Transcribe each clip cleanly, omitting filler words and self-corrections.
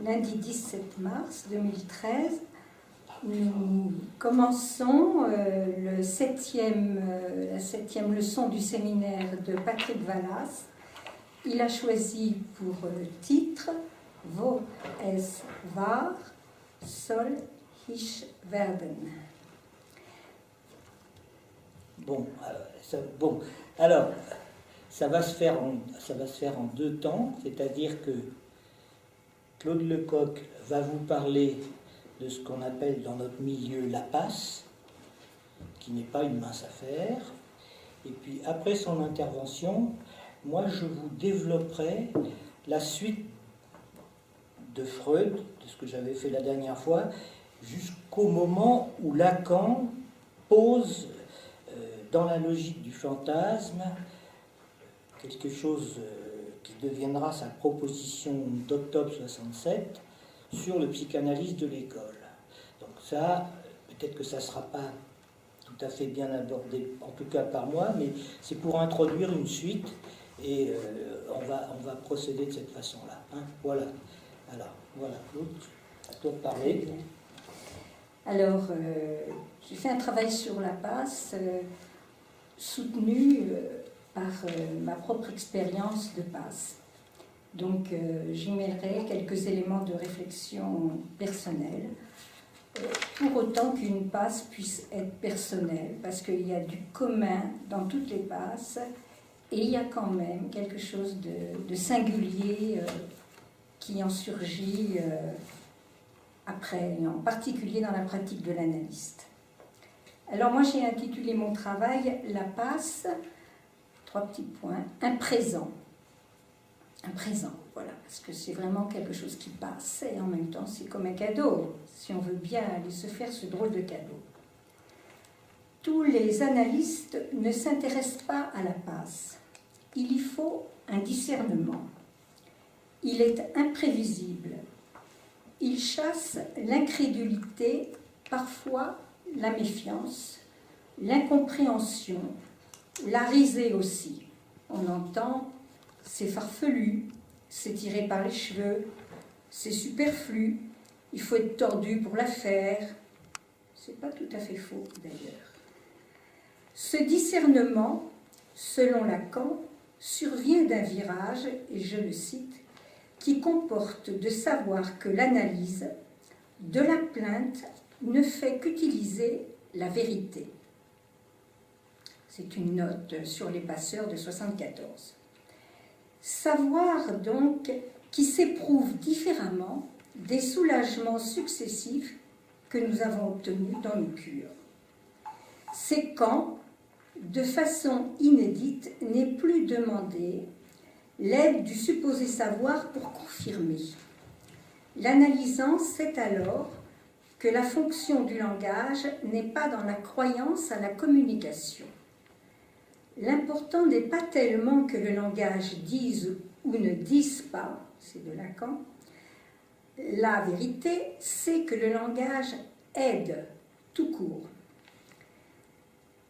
lundi 17 mars 2013. Nous commençons la septième leçon du séminaire de Patrick Vallas. Il a choisi pour titre « Wo es war, soll ich werden ». Alors, ça va se faire en deux temps, c'est-à-dire que Claude Lecoq va vous parler de ce qu'on appelle dans notre milieu la passe, qui n'est pas une mince affaire. Et puis après son intervention, moi je vous développerai la suite de Freud, de ce que j'avais fait la dernière fois, jusqu'au moment où Lacan pose dans la logique du fantasme quelque chose qui deviendra sa proposition d'octobre 67 sur le psychanalyse de l'école. Donc ça, peut-être que ça ne sera pas tout à fait bien abordé, en tout cas par moi, mais c'est pour introduire une suite et on va procéder de cette façon-là. Hein, voilà. Alors, voilà, Claude, à toi de parler. Alors, j'ai fait un travail sur la passe soutenu par ma propre expérience de passe. Donc, j'y mêlerai quelques éléments de réflexion personnelle, pour autant qu'une passe puisse être personnelle, parce qu'il y a du commun dans toutes les passes, et il y a quand même quelque chose de singulier qui en surgit après, et en particulier dans la pratique de l'analyste. Alors moi j'ai intitulé mon travail « La passe », 3 petits points, un présent. Un présent, voilà, parce que c'est vraiment quelque chose qui passe, et en même temps c'est comme un cadeau, si on veut bien aller se faire ce drôle de cadeau. Tous les analystes ne s'intéressent pas à la passe. Il y faut un discernement. Il est imprévisible. Il chasse l'incrédulité, parfois la méfiance, l'incompréhension, la risée aussi. On entend « c'est farfelu »,« c'est tiré par les cheveux »,« c'est superflu »,« il faut être tordu pour la faire ». C'est pas tout à fait faux d'ailleurs. Ce discernement, selon Lacan, survient d'un virage, et je le cite, qui comporte de savoir que l'analyse de la plainte ne fait qu'utiliser la vérité. C'est une note sur les passeurs de 74. Savoir donc qui s'éprouve différemment des soulagements successifs que nous avons obtenus dans nos cures. C'est quand, de façon inédite, n'est plus demandée l'aide du supposé savoir pour confirmer. L'analysant sait alors que la fonction du langage n'est pas dans la croyance à la communication. L'important n'est pas tellement que le langage dise ou ne dise pas, c'est de Lacan. La vérité, c'est que le langage aide, tout court.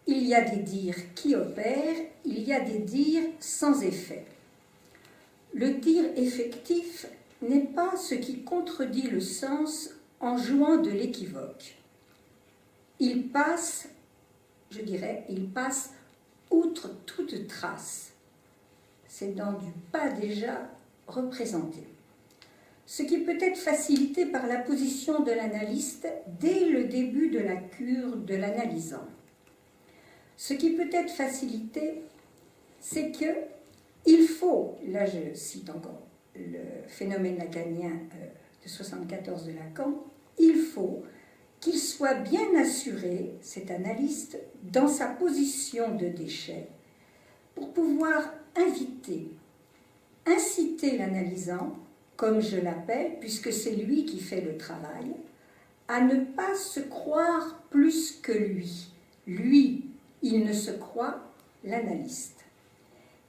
Il y a des dires qui opèrent, il y a des dires sans effet. Le dire effectif n'est pas ce qui contredit le sens en jouant de l'équivoque. Il passe, je dirais, il passe outre toute trace. C'est dans du pas déjà représenté. Ce qui peut être facilité par la position de l'analyste dès le début de la cure de l'analysant. Ce qui peut être facilité, c'est que il faut, là je cite encore le phénomène lacanien de 74 de Lacan, il faut qu'il soit bien assuré, cet analyste, dans sa position de déchet, pour pouvoir inciter l'analysant, comme je l'appelle, puisque c'est lui qui fait le travail, à ne pas se croire plus que lui. Lui, il ne se croit l'analyste.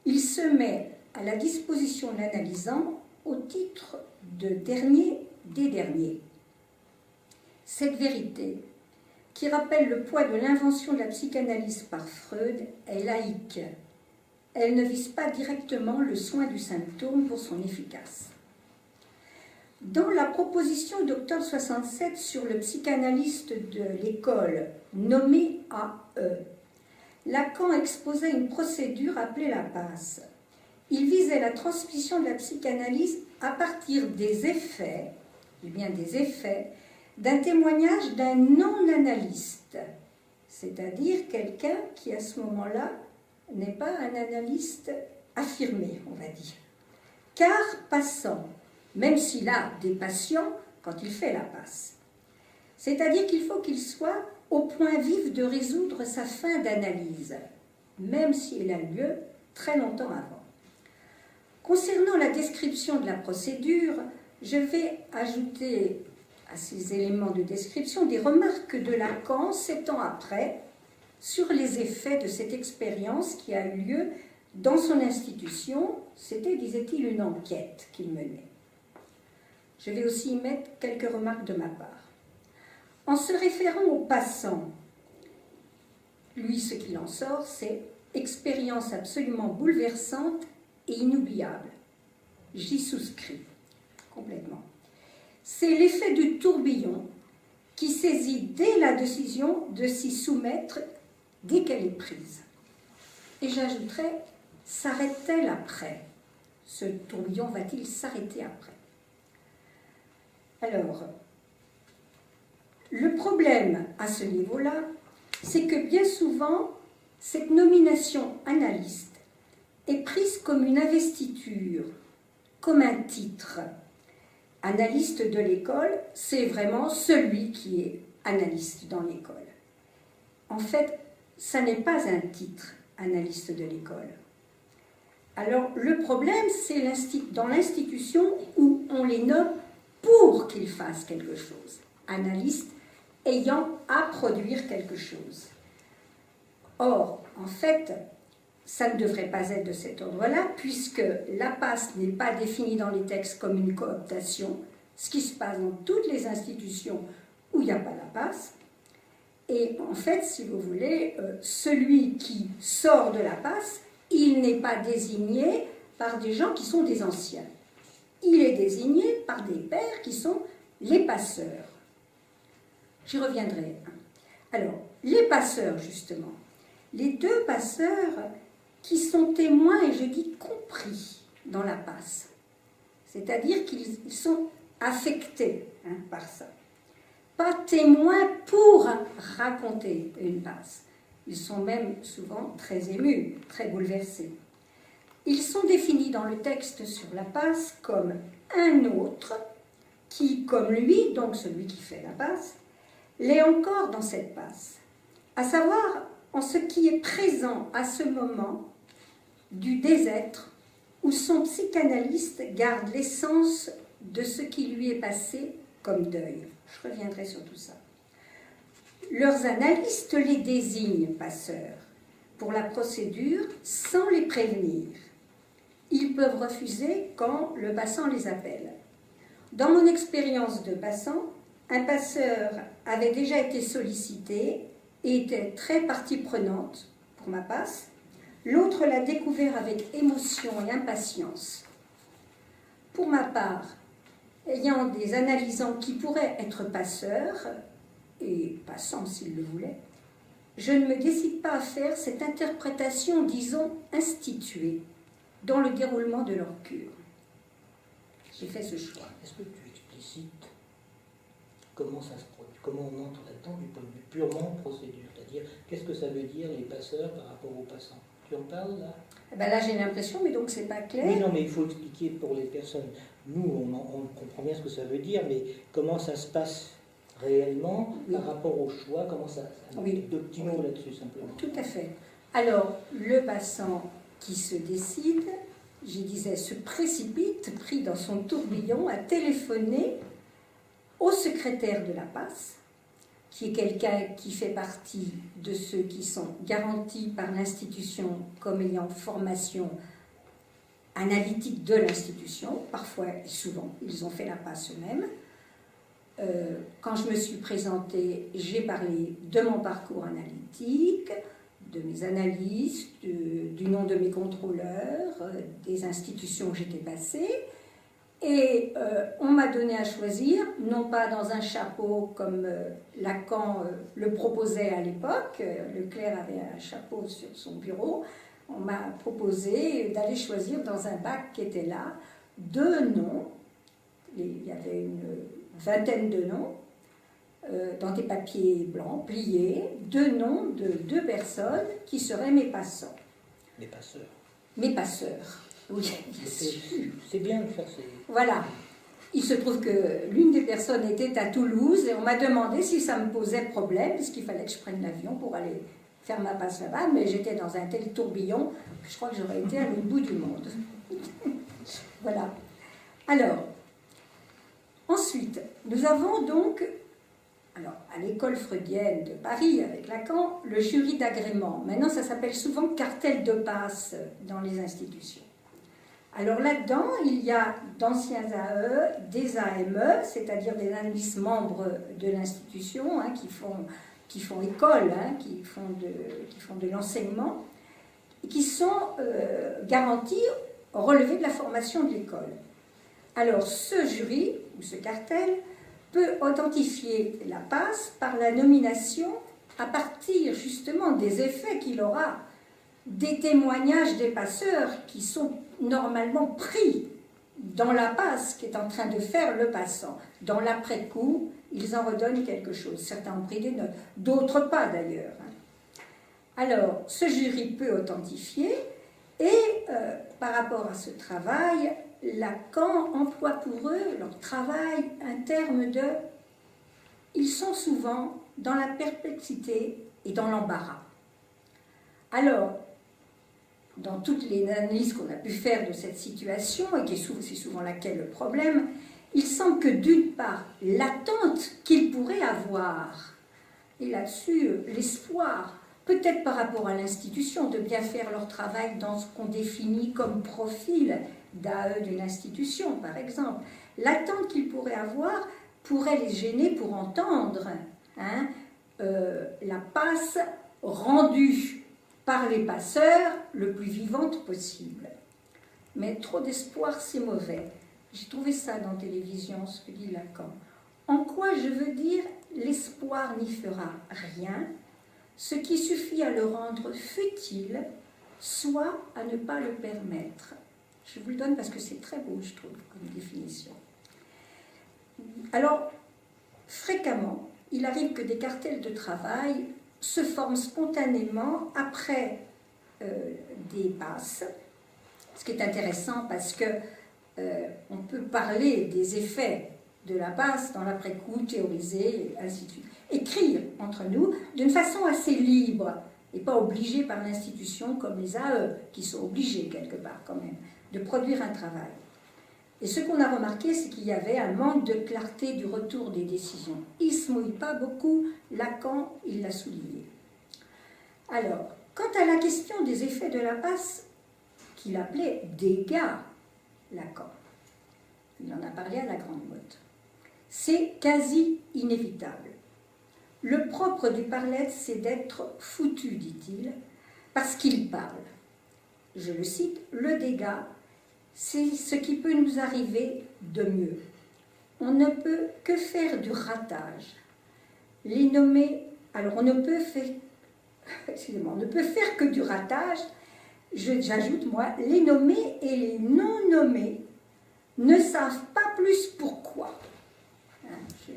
Il se met à la disposition de l'analysant au titre de dernier des derniers. Cette vérité, qui rappelle le poids de l'invention de la psychanalyse par Freud, est laïque. Elle ne vise pas directement le soin du symptôme pour son efficace. Dans la proposition d'octobre 67 sur le psychanalyste de l'école nommé A.E., Lacan exposait une procédure appelée la passe. Il visait la transmission de la psychanalyse à partir des effets, et bien des effets, d'un témoignage d'un non-analyste, c'est-à-dire quelqu'un qui à ce moment-là n'est pas un analyste affirmé, on va dire, car passant, même s'il a des patients quand il fait la passe. C'est-à-dire qu'il faut qu'il soit au point vif de résoudre sa fin d'analyse, même si elle a lieu très longtemps avant. Concernant la description de la procédure, je vais ajouter à ces éléments de description des remarques de Lacan 7 ans après sur les effets de cette expérience qui a eu lieu dans son institution. C'était, disait-il, une enquête qu'il menait. Je vais aussi y mettre quelques remarques de ma part. En se référant aux passants, lui, ce qu'il en sort, c'est expérience absolument bouleversante et inoubliable. J'y souscris complètement. C'est l'effet du tourbillon qui saisit dès la décision de s'y soumettre dès qu'elle est prise. Et j'ajouterais, s'arrête-t-elle après? Ce tourbillon va-t-il s'arrêter après? Alors, le problème à ce niveau-là, c'est que bien souvent, cette nomination analyste est prise comme une investiture, comme un titre. Analyste de l'école, c'est vraiment celui qui est analyste dans l'école. En fait, ça n'est pas un titre, analyste de l'école. Alors, le problème, c'est dans l'institution où on les nomme pour qu'ils fassent quelque chose. Analyste ayant à produire quelque chose. Or, en fait, ça ne devrait pas être de cet ordre-là, puisque la passe n'est pas définie dans les textes comme une cooptation, ce qui se passe dans toutes les institutions où il n'y a pas la passe. Et en fait, si vous voulez, celui qui sort de la passe, il n'est pas désigné par des gens qui sont des anciens. Il est désigné par des pairs qui sont les passeurs. J'y reviendrai. Alors, les passeurs, justement. Les deux passeurs qui sont témoins, et je dis compris, dans la passe. C'est-à-dire qu'ils sont affectés par ça. Pas témoins pour raconter une passe. Ils sont même souvent très émus, très bouleversés. Ils sont définis dans le texte sur la passe comme un autre qui, comme lui, donc celui qui fait la passe, l'est encore dans cette passe, à savoir en ce qui est présent à ce moment du désêtre où son psychanalyste garde l'essence de ce qui lui est passé comme deuil. Je reviendrai sur tout ça. Leurs analystes les désignent passeurs pour la procédure sans les prévenir. Ils peuvent refuser quand le passant les appelle. Dans mon expérience de passant, un passeur avait déjà été sollicité et était très partie prenante pour ma passe. L'autre l'a découvert avec émotion et impatience. Pour ma part, ayant des analysants qui pourraient être passeurs, et passants s'ils le voulaient, je ne me décide pas à faire cette interprétation, disons, instituée dans le déroulement de leur cure. J'ai fait ce choix. Est-ce que tu explicites comment ça se produit, comment on entre là-dedans du point de vue purement procédure, c'est-à-dire qu'est-ce que ça veut dire les passeurs par rapport aux passants? Tu en parles là? Ben là j'ai l'impression, mais donc c'est pas clair. Oui, non, mais il faut expliquer pour les personnes. Nous, on comprend bien ce que ça veut dire, mais comment ça se passe réellement par rapport au choix, comment ça... Oui. Deux petits mots là-dessus simplement. Tout à fait. Alors, le passant qui se décide, je disais, se précipite, pris dans son tourbillon, à téléphoner au secrétaire de la passe, qui est quelqu'un qui fait partie de ceux qui sont garantis par l'institution comme ayant formation analytique de l'institution. Parfois et souvent, ils ont fait la passe eux-mêmes. Quand je me suis présentée, j'ai parlé de mon parcours analytique, de mes analyses, du nom de mes contrôleurs, des institutions où j'étais passée. Et on m'a donné à choisir, non pas dans un chapeau comme Lacan le proposait à l'époque, Leclerc avait un chapeau sur son bureau, on m'a proposé d'aller choisir dans un bac qui était là 2 noms, il y avait une vingtaine de noms, dans des papiers blancs pliés, 2 noms de 2 personnes qui seraient mes passants. Mes passeurs. Mes passeurs, oui, bien sûr. C'est bien de faire ces... Voilà. Il se trouve que l'une des personnes était à Toulouse et on m'a demandé si ça me posait problème, puisqu'il fallait que je prenne l'avion pour aller faire ma passe là-bas, mais j'étais dans un tel tourbillon que je crois que j'aurais été à l'autre bout du monde. Voilà. Alors, ensuite, nous avons donc, alors, à l'école freudienne de Paris, avec Lacan, le jury d'agrément. Maintenant, ça s'appelle souvent cartel de passe dans les institutions. Alors là-dedans, il y a d'anciens AE, des AME, c'est-à-dire des analystes membres de l'institution, hein, qui font école, hein, qui font de l'enseignement, et qui sont garantis au relevé de la formation de l'école. Alors ce jury, ou ce cartel, peut authentifier la passe par la nomination à partir justement des effets qu'il aura, des témoignages des passeurs qui sont normalement pris dans la passe qu'est en train de faire le passant. Dans l'après-coup, ils en redonnent quelque chose. Certains ont pris des notes, d'autres pas d'ailleurs. Alors, ce jury peut authentifier et par rapport à ce travail, Lacan emploie pour eux, leur travail, un terme de... Ils sont souvent dans la perplexité et dans l'embarras. Alors, dans toutes les analyses qu'on a pu faire de cette situation, et c'est souvent laquelle le problème, il semble que d'une part, l'attente qu'ils pourraient avoir, et là-dessus l'espoir, peut-être par rapport à l'institution, de bien faire leur travail dans ce qu'on définit comme profil d'AE d'une institution, par exemple, l'attente qu'ils pourraient avoir pourrait les gêner pour entendre hein, la passe rendue par les passeurs le plus vivante possible. Mais trop d'espoir, c'est mauvais. J'ai trouvé ça dans Télévision, ce que dit Lacan. En quoi je veux dire l'espoir n'y fera rien, ce qui suffit à le rendre futile, soit à ne pas le permettre. Je vous le donne parce que c'est très beau, je trouve, comme définition. Alors, fréquemment, il arrive que des cartels de travail se forment spontanément après des passes, ce qui est intéressant parce que on peut parler des effets de la passe dans l'après-coup, théoriser, ainsi de suite. Écrire entre nous d'une façon assez libre et pas obligée par l'institution comme les AE, qui sont obligés quelque part quand même, de produire un travail. Et ce qu'on a remarqué, c'est qu'il y avait un manque de clarté du retour des décisions. Il ne se mouille pas beaucoup, Lacan, il l'a souligné. Alors, quant à la question des effets de la passe, qu'il appelait dégâts, Lacan, il en a parlé à la Grande Motte, c'est quasi inévitable. Le propre du parlette, c'est d'être foutu, dit-il, parce qu'il parle. Je le cite, le dégât, c'est ce qui peut nous arriver de mieux. On ne peut que faire du ratage. Les nommer, alors on ne peut faire, excusez-moi, on ne peut faire que du ratage, j'ajoute moi, les nommés et les non nommés ne savent pas plus pourquoi.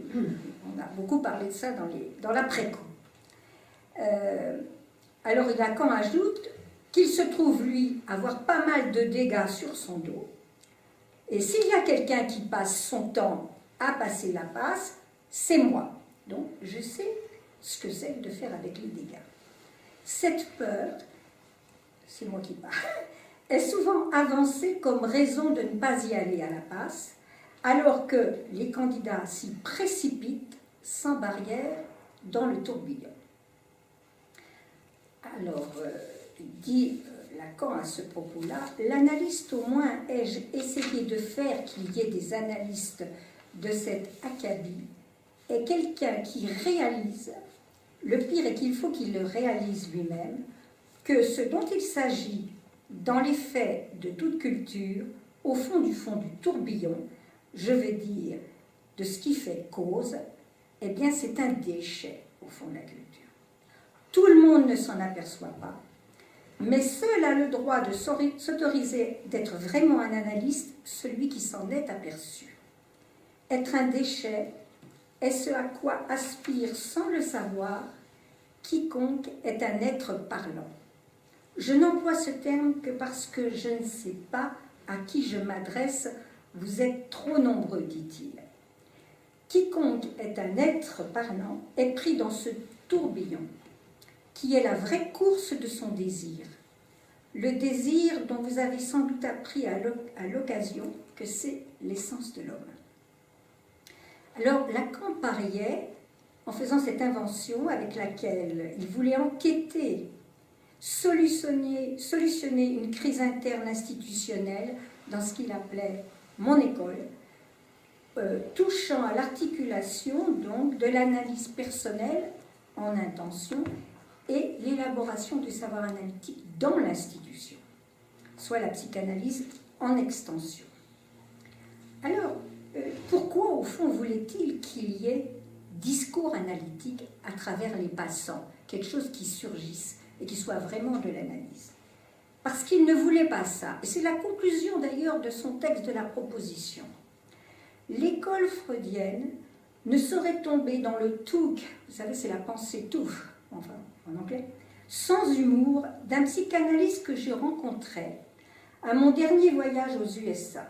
On a beaucoup parlé de ça dans l'après-coup. Alors Lacan ajoute qu'il se trouve, lui, avoir pas mal de dégâts sur son dos. Et s'il y a quelqu'un qui passe son temps à passer la passe, c'est moi. Donc, je sais ce que c'est de faire avec les dégâts. Cette peur, c'est moi qui parle, est souvent avancée comme raison de ne pas y aller à la passe, alors que les candidats s'y précipitent sans barrière dans le tourbillon. Alors, dit Lacan à ce propos-là, l'analyste, au moins ai-je essayé de faire qu'il y ait des analystes de cette acabit, est quelqu'un qui réalise, le pire est qu'il faut qu'il le réalise lui-même, que ce dont il s'agit dans les faits de toute culture au fond du tourbillon, je vais dire, de ce qui fait cause, eh bien c'est un déchet au fond de la culture. Tout le monde ne s'en aperçoit pas, mais seul a le droit de s'autoriser d'être vraiment un analyste, celui qui s'en est aperçu. Être un déchet est ce à quoi aspire sans le savoir quiconque est un être parlant. Je n'emploie ce terme que parce que je ne sais pas à qui je m'adresse, vous êtes trop nombreux, dit-il. Quiconque est un être parlant est pris dans ce tourbillon, qui est la vraie course de son désir. Le désir dont vous avez sans doute appris à l'occasion que c'est l'essence de l'homme. Alors Lacan pariait, en faisant cette invention avec laquelle il voulait enquêter, solutionner une crise interne institutionnelle dans ce qu'il appelait « mon école », touchant à l'articulation donc de l'analyse personnelle en intention et l'élaboration du savoir analytique dans l'institution, soit la psychanalyse en extension. Alors, pourquoi au fond voulait-il qu'il y ait discours analytique à travers les passants, quelque chose qui surgisse et qui soit vraiment de l'analyse? Parce qu'il ne voulait pas ça, et c'est la conclusion d'ailleurs de son texte de la proposition. L'école freudienne ne saurait tomber dans le Tug, vous savez c'est la pensée Tug, enfin en anglais, sans humour d'un psychanalyste que j'ai rencontré à mon dernier voyage aux USA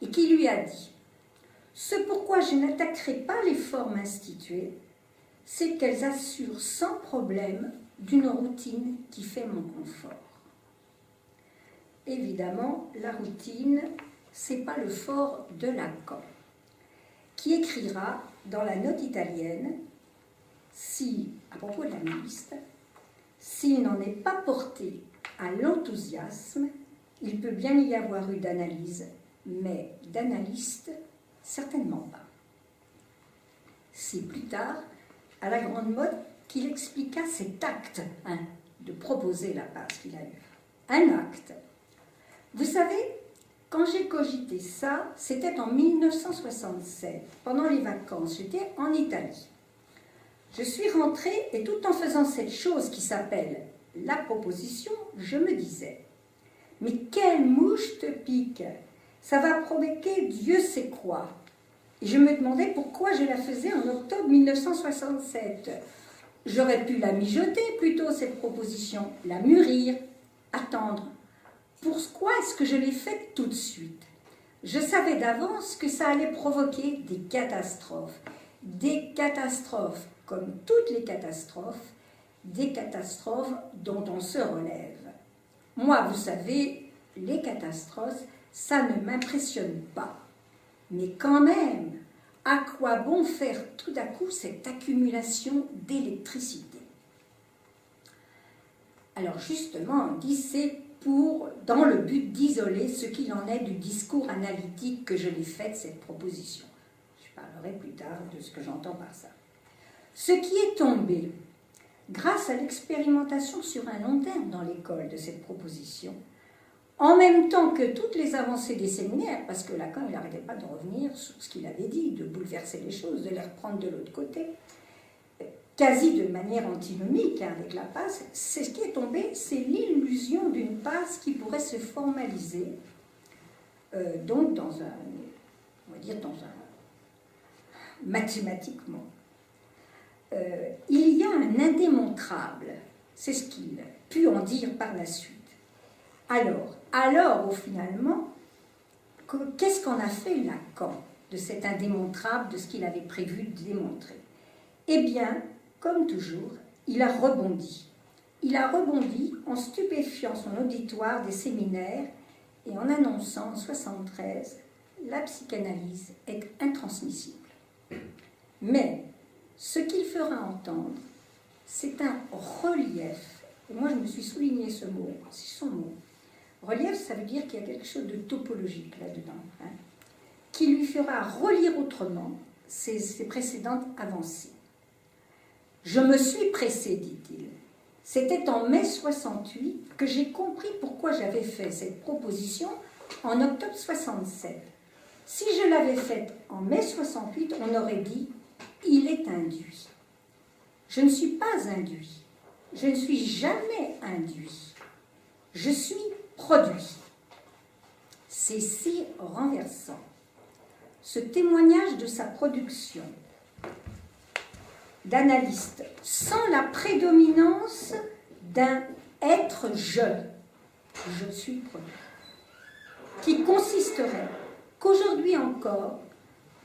et qui lui a dit « Ce pourquoi je n'attaquerai pas les formes instituées, c'est qu'elles assurent sans problème d'une routine qui fait mon confort. » Évidemment, la routine, c'est pas le fort de Lacan, qui écrira dans la note italienne, à propos de l'analyste, s'il n'en est pas porté à l'enthousiasme, il peut bien y avoir eu d'analyse, mais d'analyste, certainement pas. C'est plus tard, à la Grande Motte, qu'il expliqua cet acte de proposer la passe qu'il a eu. Un acte. Vous savez, quand j'ai cogité ça, c'était en 1967, pendant les vacances, j'étais en Italie. Je suis rentrée et tout en faisant cette chose qui s'appelle la proposition, je me disais, mais quelle mouche te pique, ça va provoquer Dieu sait quoi. Et je me demandais pourquoi je la faisais en octobre 1967. J'aurais pu la mijoter plutôt, cette proposition, la mûrir, attendre. Pourquoi est-ce que je l'ai faite tout de suite? Je savais d'avance que ça allait provoquer des catastrophes. Des catastrophes, comme toutes les catastrophes, des catastrophes dont on se relève. Moi, vous savez, les catastrophes, ça ne m'impressionne pas. Mais quand même, à quoi bon faire tout à coup cette accumulation d'électricité? Alors justement, on dit c'est dans le but d'isoler ce qu'il en est du discours analytique que je l'ai fait, cette proposition. Je parlerai plus tard de ce que j'entends par ça. Ce qui est tombé, grâce à l'expérimentation sur un long terme dans l'école de cette proposition, en même temps que toutes les avancées des séminaires, parce que Lacan, il n'arrêtait pas de revenir sur ce qu'il avait dit, de bouleverser les choses, de les reprendre de l'autre côté, quasi de manière antinomique avec la passe, c'est ce qui est tombé, c'est l'illusion d'une passe qui pourrait se formaliser, donc dans un, on va dire mathématiquement. Il y a un indémontrable, c'est ce qu'il put en dire par la suite. Alors finalement, qu'est-ce qu'en a fait Lacan de cet indémontrable, de ce qu'il avait prévu de démontrer? Eh bien, comme toujours, il a rebondi. Il a rebondi en stupéfiant son auditoire des séminaires et en annonçant en 1973 « La psychanalyse est intransmissible ». Mais ce qu'il fera entendre, c'est un relief. Et moi, je me suis souligné ce mot, c'est son mot. Relief, ça veut dire qu'il y a quelque chose de topologique là-dedans, qui lui fera relire autrement ses précédentes avancées. Je me suis pressé, dit-il. C'était en mai 68 que j'ai compris pourquoi j'avais fait cette proposition en octobre 67. Si je l'avais faite en mai 68, on aurait dit « il est induit ». Je ne suis pas induit. Je ne suis jamais induit. Je suis produit. C'est si renversant. Ce témoignage de sa production d'analyste sans la prédominance d'un être je suis produit, qui consisterait qu'aujourd'hui encore,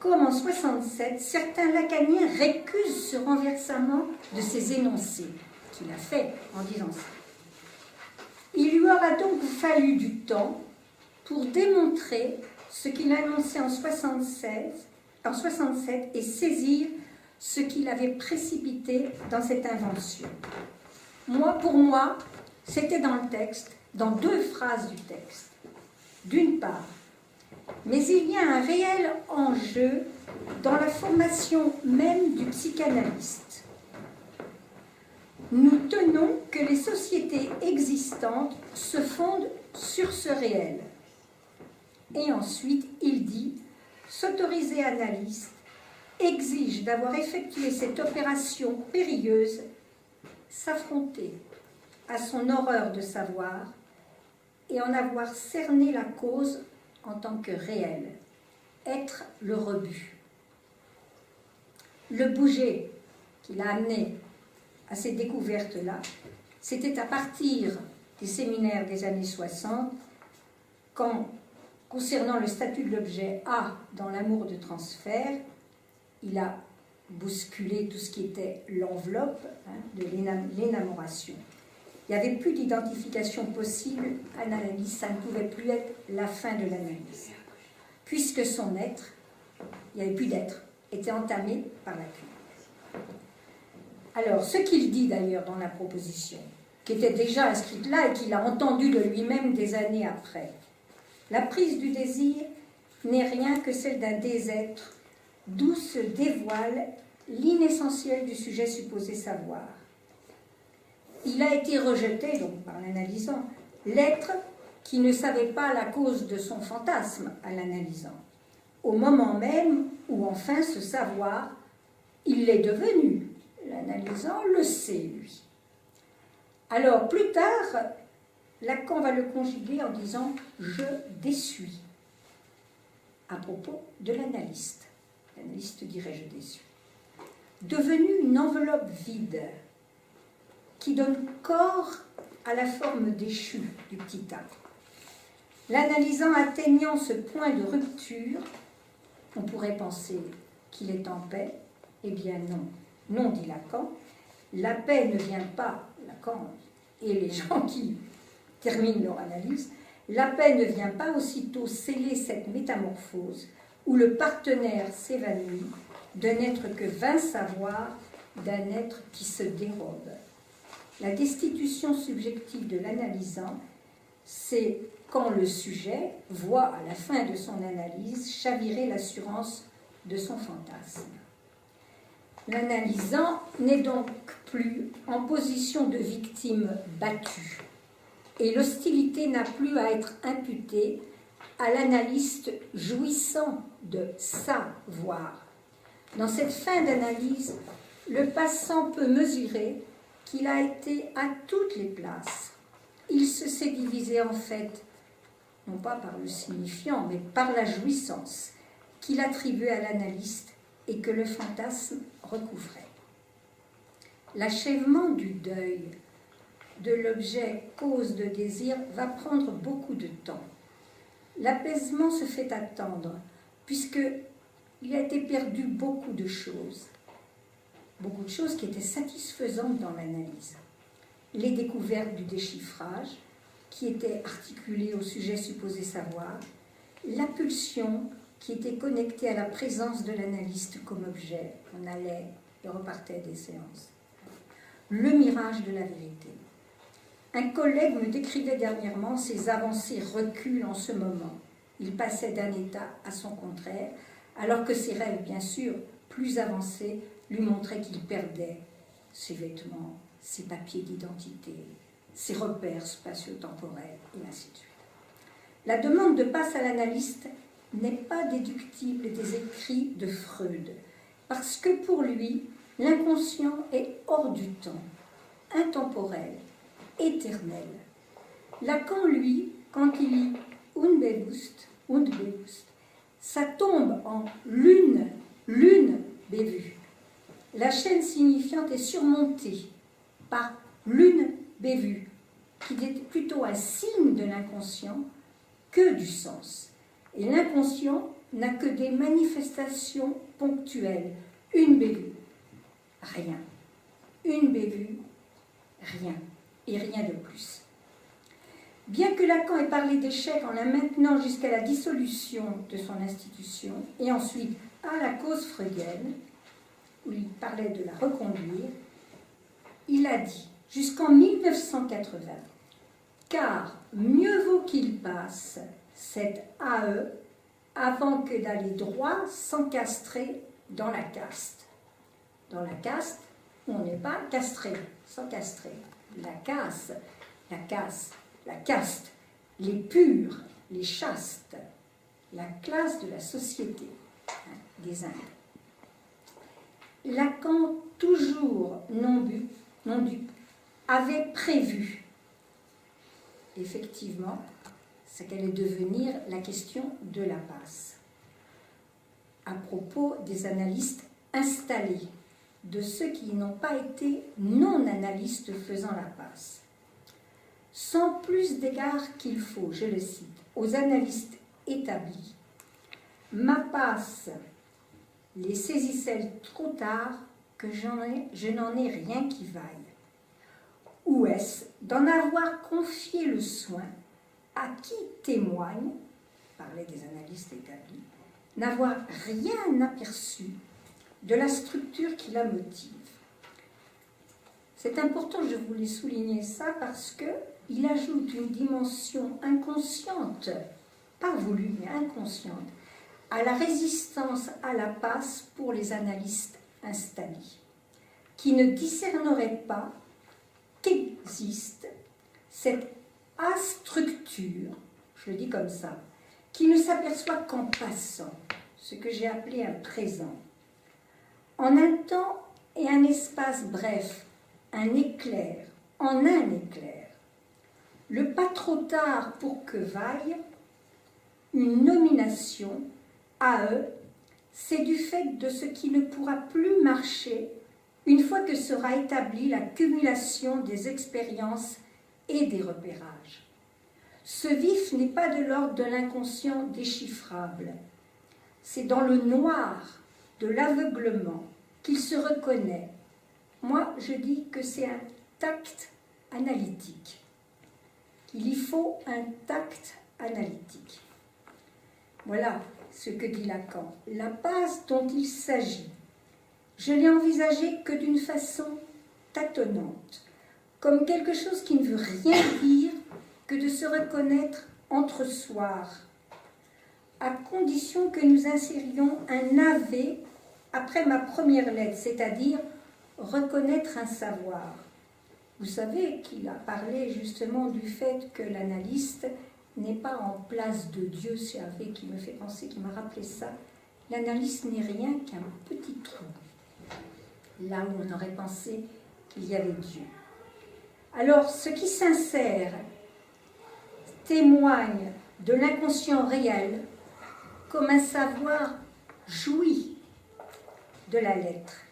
comme en 67, certains lacaniens récusent ce renversement de ces énoncés qu'il a fait en disant ça. Il lui aura donc fallu du temps pour démontrer ce qu'il annonçait en 67 et saisir ce qu'il avait précipité dans cette invention. Pour moi, c'était dans le texte, dans 2 phrases du texte. D'une part, mais il y a un réel enjeu dans la formation même du psychanalyste. Nous tenons que les sociétés existantes se fondent sur ce réel. Et ensuite, il dit, s'autoriser analyste exige d'avoir effectué cette opération périlleuse, s'affronter à son horreur de savoir et en avoir cerné la cause en tant que réel, être le rebut. Le bouger qui l'a amené à ces découvertes-là, c'était à partir des séminaires des années 60, quand, concernant le statut de l'objet A dans l'amour de transfert, il a bousculé tout ce qui était l'enveloppe de l'énamoration. Il n'y avait plus d'identification possible à l'analyse, ça ne pouvait plus être la fin de l'analyse. Puisque son être, il n'y avait plus d'être, était entamé par la cure. Alors, ce qu'il dit d'ailleurs dans la proposition, qui était déjà inscrite là et qu'il a entendu de lui-même des années après, la prise du désir n'est rien que celle d'un désêtre d'où se dévoile l'inessentiel du sujet supposé savoir. Il a été rejeté, donc par l'analysant, l'être qui ne savait pas la cause de son fantasme à l'analysant, au moment même où enfin ce savoir, il l'est devenu. L'analysant le sait, lui. Alors, plus tard, Lacan va le conjuguer en disant « je désuis » à propos de l'analyste. L'analyste dirait « je désuis ». Devenu une enveloppe vide qui donne corps à la forme déchue du petit A. L'analysant atteignant ce point de rupture, on pourrait penser qu'il est en paix. Eh bien non, non, dit Lacan. La paix ne vient pas, Lacan et les gens qui terminent leur analyse, la paix ne vient pas aussitôt sceller cette métamorphose où le partenaire s'évanouit de n'être que vain savoir d'un être qui se dérobe. La destitution subjective de l'analysant, c'est quand le sujet voit à la fin de son analyse chavirer l'assurance de son fantasme. L'analysant n'est donc plus en position de victime battue et l'hostilité n'a plus à être imputée à l'analyste jouissant de savoir. Dans cette fin d'analyse, le passant peut mesurer qu'il a été à toutes les places. Il se s'est divisé en fait, non pas par le signifiant, mais par la jouissance qu'il attribuait à l'analyste et que le fantasme recouvrait. L'achèvement du deuil de l'objet cause de désir va prendre beaucoup de temps. L'apaisement se fait attendre, puisqu'il a été perdu beaucoup de choses qui étaient satisfaisantes dans l'analyse. Les découvertes du déchiffrage, qui étaient articulées au sujet supposé savoir, la pulsion qui était connectée à la présence de l'analyste comme objet, on allait et repartait des séances, le mirage de la vérité. Un collègue me décrivait dernièrement ses avancées reculent en ce moment. Il passait d'un état à son contraire, alors que ses rêves, bien sûr, plus avancés, lui montraient qu'il perdait ses vêtements, ses papiers d'identité, ses repères spatio-temporels, et ainsi de suite. La demande de passe à l'analyste n'est pas déductible des écrits de Freud, parce que pour lui, l'inconscient est hors du temps, intemporel, éternel. Lacan, lui, quand il lit Unbewusst, ça tombe en lune bévue. La chaîne signifiante est surmontée par lune bévue, qui est plutôt un signe de l'inconscient que du sens. Et l'inconscient n'a que des manifestations ponctuelles. Une bévue, rien. Une bévue, rien. Et rien de plus. Bien que Lacan ait parlé d'échec en la maintenant jusqu'à la dissolution de son institution, et ensuite à la cause freudienne, où il parlait de la reconduire, il a dit, jusqu'en 1980, car mieux vaut qu'il passe cette AE avant que d'aller droit s'encastrer dans la caste. Dans la caste, on n'est pas castré, s'encastrer. La caste, les purs, les chastes, la classe de la société des Indes. Lacan, toujours non dupe, avait prévu, effectivement, ce qu'allait devenir la question de la passe. À propos des analystes installés, de ceux qui n'ont pas été non-analystes faisant la passe. Sans plus d'égard qu'il faut, je le cite, aux analystes établis, ma passe les saisissait trop tard que je n'en ai rien qui vaille. Ou est-ce d'en avoir confié le soin à qui témoigne, parlait des analystes établis, n'avoir rien aperçu de la structure qui la motive. C'est important, je voulais souligner ça parce qu'il ajoute une dimension inconsciente, pas voulue, mais inconsciente, à la résistance à la passe pour les analystes installés, qui ne discerneraient pas qu'existe cette astructure, je le dis comme ça, qui ne s'aperçoit qu'en passant, ce que j'ai appelé un présent. En un temps et un espace bref, un éclair, en un éclair. Le pas trop tard pour que vaille une nomination à eux, c'est du fait de ce qui ne pourra plus marcher une fois que sera établie la cumulation des expériences et des repérages. Ce vif n'est pas de l'ordre de l'inconscient déchiffrable. C'est dans le noir de l'aveuglement qu'il se reconnaît. Moi, je dis que c'est un tact analytique, qu'il y faut un tact analytique. Voilà ce que dit Lacan. La passe dont il s'agit, je l'ai envisagée que d'une façon tâtonnante, comme quelque chose qui ne veut rien dire que de se reconnaître entre soirs, à condition que nous insérions un AV après ma première lettre, c'est-à-dire reconnaître un savoir. Vous savez qu'il a parlé justement du fait que l'analyste n'est pas en place de Dieu, c'est AV qui me fait penser, qui m'a rappelé ça. L'analyste n'est rien qu'un petit trou, là où on aurait pensé qu'il y avait Dieu. Alors, ce qui s'insère témoigne de l'inconscient réel comme un savoir joui de la lettre.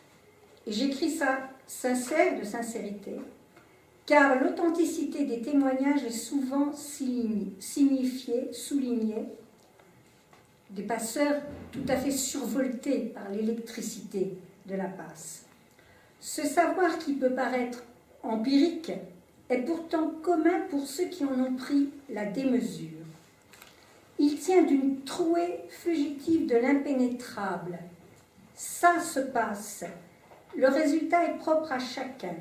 Et j'écris ça sincère, de sincérité, car l'authenticité des témoignages est souvent signifiée, soulignée, des passeurs tout à fait survoltés par l'électricité de la passe. Ce savoir qui peut paraître empirique est pourtant commun pour ceux qui en ont pris la démesure. Il tient d'une trouée fugitive de l'impénétrable. Ça se passe. Le résultat est propre à chacun.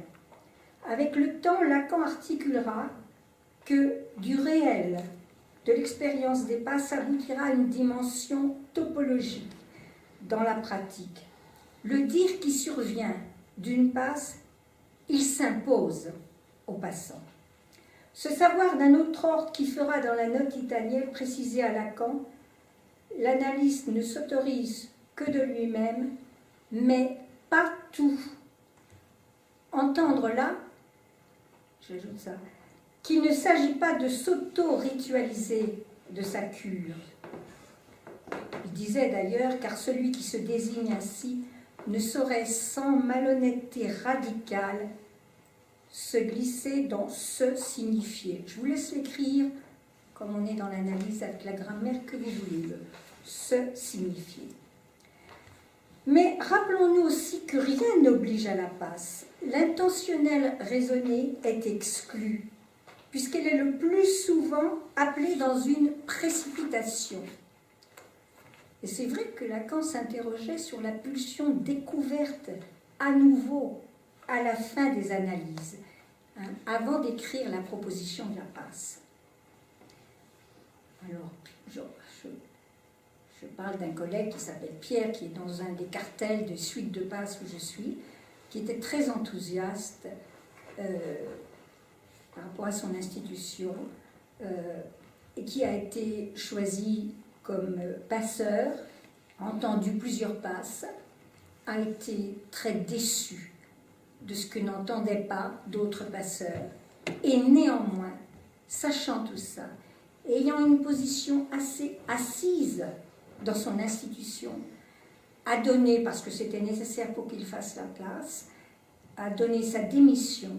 Avec le temps, Lacan articulera que du réel, de l'expérience des passes, aboutira à une dimension topologique dans la pratique. Le dire qui survient d'une passe, il s'impose aux passants. Ce savoir d'un autre ordre qui fera dans la note italienne précisée à Lacan, l'analyste ne s'autorise que de lui-même, mais pas tout. Entendre là, j'ajoute ça, qu'il ne s'agit pas de s'auto-ritualiser de sa cure. Il disait d'ailleurs, car celui qui se désigne ainsi ne saurait sans malhonnêteté radicale se glisser dans ce signifié. Je vous laisse l'écrire, comme on est dans l'analyse avec la grammaire que vous voulez, se signifier. Mais rappelons-nous aussi que rien n'oblige à la passe. L'intentionnel raisonné est exclu, puisqu'elle est le plus souvent appelée dans une précipitation. Et c'est vrai que Lacan s'interrogeait sur la pulsion découverte à nouveau à la fin des analyses, avant d'écrire la proposition de la passe. Alors, je parle d'un collègue qui s'appelle Pierre, qui est dans un des cartels de suite de passe où je suis, qui était très enthousiaste par rapport à son institution et qui a été choisi comme passeur, a entendu plusieurs passes, a été très déçu de ce que n'entendaient pas d'autres passeurs. Et néanmoins, sachant tout ça, ayant une position assez assise dans son institution, a donné, parce que c'était nécessaire pour qu'il fasse la place, a donné sa démission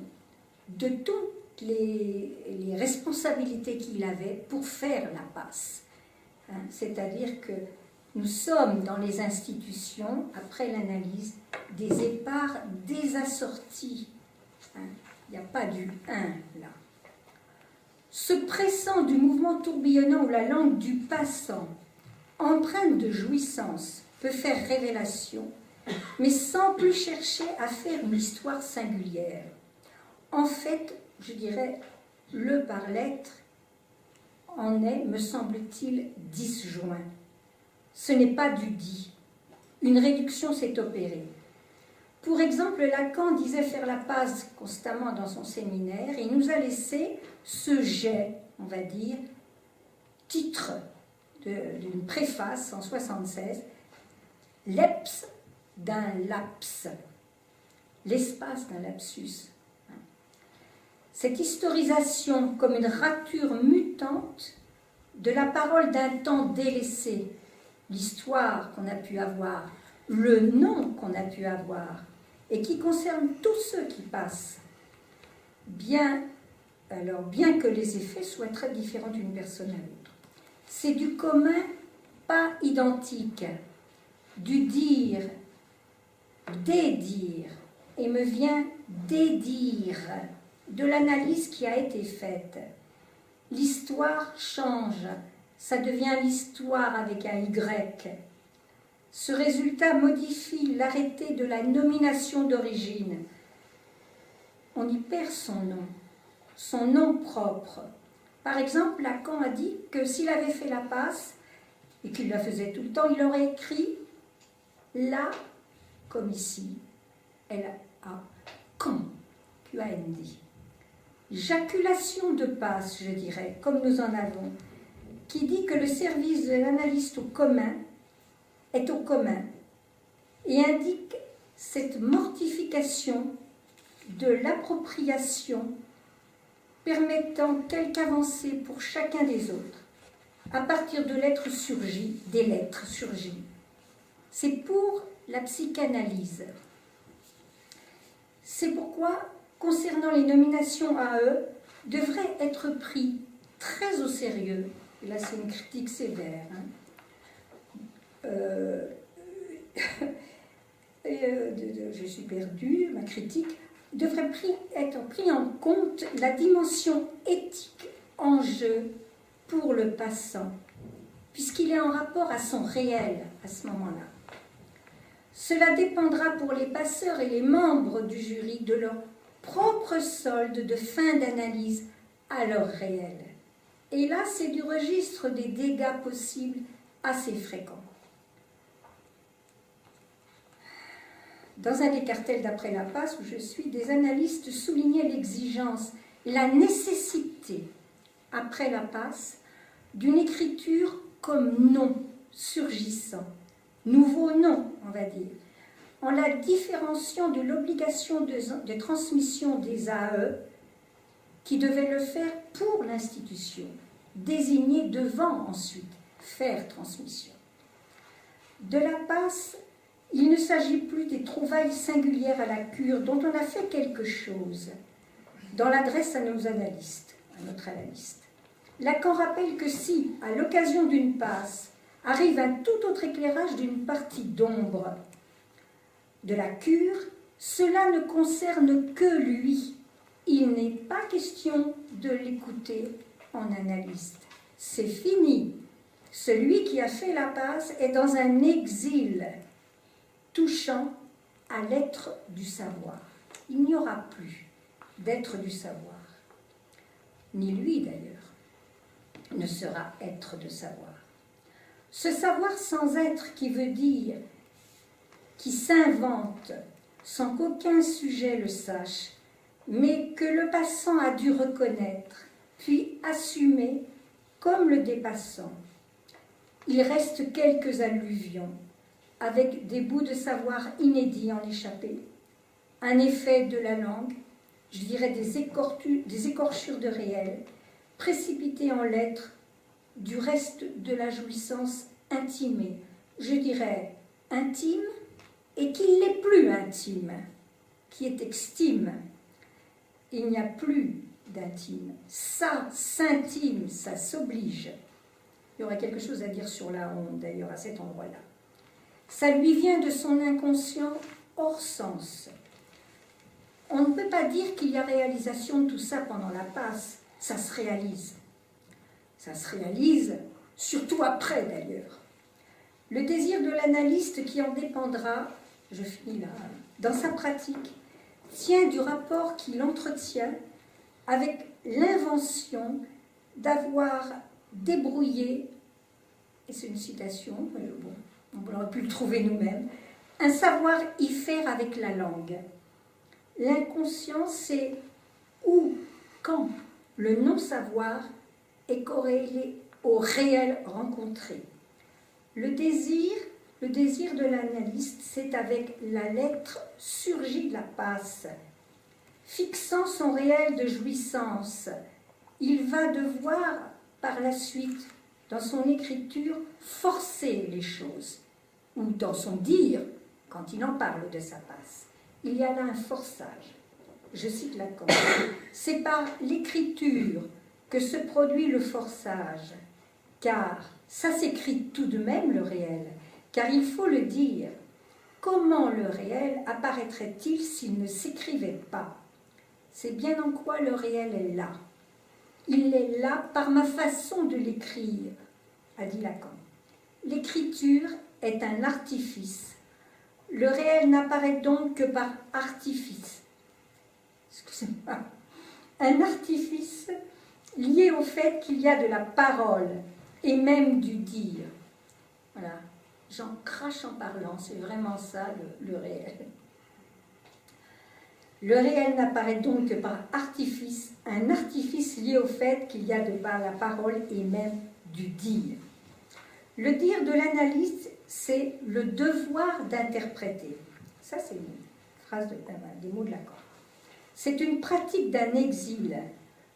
de toutes les responsabilités qu'il avait pour faire la passe. C'est-à-dire que nous sommes dans les institutions, après l'analyse, des épars désassortis. Il n'y a pas du 1 là. Se pressant du mouvement tourbillonnant ou la langue du passant, empreinte de jouissance, peut faire révélation, mais sans plus chercher à faire une histoire singulière. En fait, je dirais, le par lettre en est, me semble-t-il, disjoint. Ce n'est pas du dit. Une réduction s'est opérée. Pour exemple, Lacan disait faire la passe constamment dans son séminaire et il nous a laissé ce jet, on va dire, titre d'une préface en 1976, l'eps d'un laps, l'espace d'un lapsus. Cette historisation comme une rature mutante de la parole d'un temps délaissé, l'histoire qu'on a pu avoir, le nom qu'on a pu avoir, et qui concerne tous ceux qui passent, bien que les effets soient très différents d'une personne à l'autre. C'est du commun pas identique, du dire, dédire, et me vient dédire, de l'analyse qui a été faite. L'histoire change, ça devient l'histoire avec un Y. Ce résultat modifie l'arrêté de la nomination d'origine. On y perd son nom propre. Par exemple, Lacan a dit que s'il avait fait la passe, et qu'il la faisait tout le temps, il aurait écrit là, comme ici, L-A, quand, Q-A-N-D. Jaculation de passe, je dirais, comme nous en avons, qui dit que le service de l'analyste au commun est au commun et indique cette mortification de l'appropriation permettant quelque avancée pour chacun des autres à partir de l'être surgi, des lettres surgies. C'est pour la psychanalyse. C'est pourquoi, concernant les nominations à eux, devrait être pris très au sérieux, et là c'est une critique sévère, je suis perdue, ma critique, devrait être pris en compte la dimension éthique en jeu pour le passant, puisqu'il est en rapport à son réel à ce moment-là. Cela dépendra pour les passeurs et les membres du jury de leur propre solde de fin d'analyse à leur réel. Et là, c'est du registre des dégâts possibles assez fréquents. Dans un des cartels d'après la passe où je suis, des analystes soulignaient l'exigence la nécessité, après la passe, d'une écriture comme nom surgissant, nouveau nom, on va dire, en la différenciant de l'obligation de transmission des AE qui devaient le faire pour l'institution, désigner devant ensuite faire transmission. De la passe, il ne s'agit plus des trouvailles singulières à la cure dont on a fait quelque chose dans l'adresse à nos analystes, à notre analyste. Lacan rappelle que si, à l'occasion d'une passe, arrive un tout autre éclairage d'une partie d'ombre de la cure, cela ne concerne que lui. Il n'est pas question de l'écouter en analyste. C'est fini. Celui qui a fait la passe est dans un exil touchant à l'être du savoir. Il n'y aura plus d'être du savoir. Ni lui d'ailleurs ne sera être de savoir. Ce savoir sans être qui veut dire qui s'invente sans qu'aucun sujet le sache, mais que le passant a dû reconnaître, puis assumer comme le dépassant. Il reste quelques alluvions, avec des bouts de savoir inédits en échappée, un effet de la langue, je dirais des écorchures de réel, précipitées en lettres du reste de la jouissance intimée, je dirais intime, et qui n'est plus intime, qui est extime. Il n'y a plus d'intime. Ça s'intime, ça s'oblige. Il y aurait quelque chose à dire sur la honte, d'ailleurs, à cet endroit-là. Ça lui vient de son inconscient hors sens. On ne peut pas dire qu'il y a réalisation de tout ça pendant la passe. Ça se réalise. Ça se réalise, surtout après, d'ailleurs. Le désir de l'analyste qui en dépendra, je finis là, dans sa pratique, tient du rapport qu'il entretient avec l'invention d'avoir débrouillé, et c'est une citation, bon, on aurait pu le trouver nous-mêmes, un savoir y faire avec la langue. L'inconscient, c'est où, quand le non-savoir est corrélé au réel rencontré. Le désir de l'analyste, c'est avec la lettre surgie de la passe. Fixant son réel de jouissance, il va devoir, par la suite, dans son écriture, forcer les choses, ou dans son dire, quand il en parle de sa passe. Il y a là un forçage. Je cite Lacan. C'est par l'écriture que se produit le forçage, car ça s'écrit tout de même le réel, car il faut le dire, comment le réel apparaîtrait-il s'il ne s'écrivait pas? C'est bien en quoi le réel est là. Il est là par ma façon de l'écrire, a dit Lacan. L'écriture est un artifice. Le réel n'apparaît donc que par artifice. Excusez-moi. Un artifice lié au fait qu'il y a de la parole et même du dire. Voilà. J'en crache en parlant, c'est vraiment ça le réel. Le réel n'apparaît donc que par artifice, un artifice lié au fait qu'il y a de la parole et même du dire. Le dire de l'analyste, c'est le devoir d'interpréter. Ça, c'est une phrase des mots de Lacan. C'est une pratique d'un exil,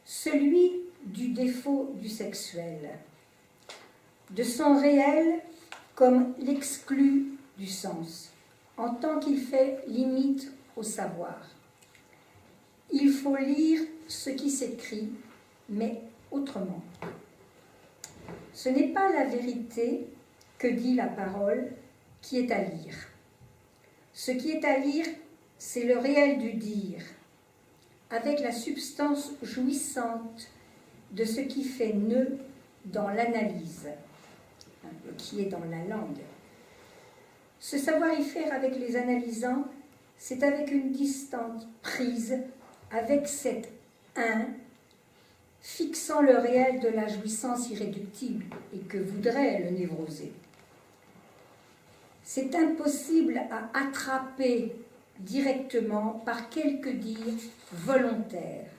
celui du défaut du sexuel, de son réel comme l'exclut du sens, en tant qu'il fait limite au savoir. Il faut lire ce qui s'écrit, mais autrement. Ce n'est pas la vérité que dit la parole qui est à lire. Ce qui est à lire, c'est le réel du dire, avec la substance jouissante de ce qui fait nœud dans l'analyse, qui est dans la langue. Ce savoir-y-faire avec les analysants, c'est avec une distance prise, avec cet un, fixant le réel de la jouissance irréductible et que voudrait le névrosé. C'est impossible à attraper directement par quelques dires volontaires.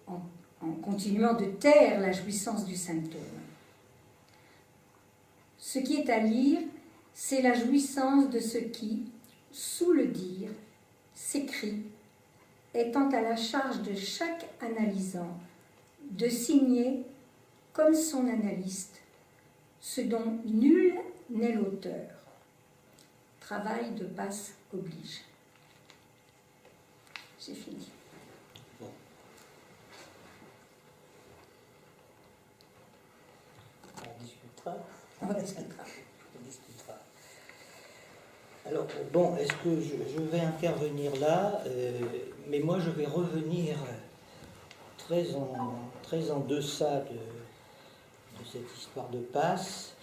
en continuant de taire la jouissance du symptôme. Ce qui est à lire, c'est la jouissance de ce qui, sous le dire, s'écrit, étant à la charge de chaque analysant de signer, comme son analyste, ce dont nul n'est l'auteur. Travail de passe oblige. J'ai fini. Bon. On discutera. On discutera. On discutera. Alors, bon, est-ce que je vais intervenir là, mais moi je vais revenir très en deçà de cette histoire de passe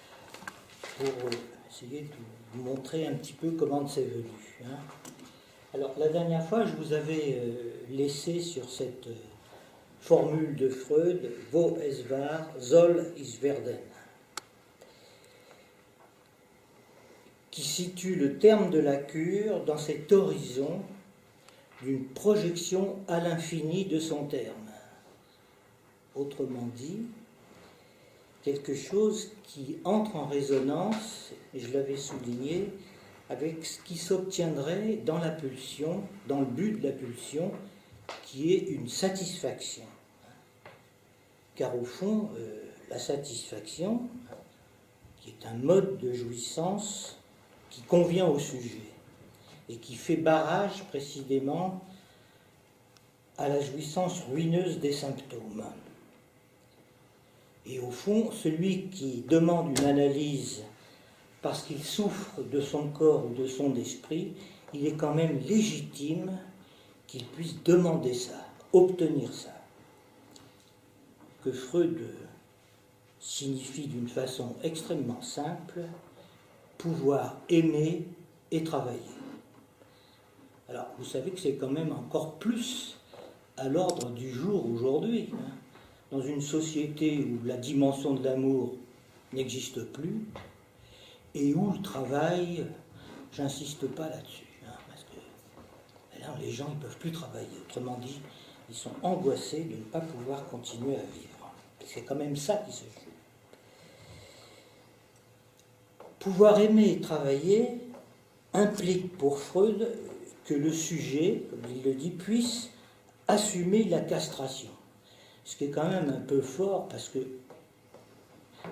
pour essayer de vous montrer un petit peu comment c'est venu. Hein. Alors, la dernière fois, je vous avais laissé sur cette formule de Freud, Wo es wahr, soll ich werden, qui situe le terme de la cure dans cet horizon d'une projection à l'infini de son terme. Autrement dit, quelque chose qui entre en résonance, et je l'avais souligné, avec ce qui s'obtiendrait dans la pulsion, dans le but de la pulsion, qui est une satisfaction. Car au fond, la satisfaction, qui est un mode de jouissance qui convient au sujet et qui fait barrage précisément à la jouissance ruineuse des symptômes. Et au fond, celui qui demande une analyse parce qu'il souffre de son corps ou de son esprit, il est quand même légitime qu'il puisse demander ça, obtenir ça. Que Freud signifie d'une façon extrêmement simple, pouvoir aimer et travailler. Alors, vous savez que c'est quand même encore plus à l'ordre du jour aujourd'hui. Hein. Dans une société où la dimension de l'amour n'existe plus, et où le travail, j'insiste pas là-dessus, hein, parce que là, les gens ne peuvent plus travailler. Autrement dit, ils sont angoissés de ne pas pouvoir continuer à vivre. C'est quand même ça qui se joue. Pouvoir aimer et travailler implique pour Freud que le sujet, comme il le dit, puisse assumer la castration. Ce qui est quand même un peu fort, parce que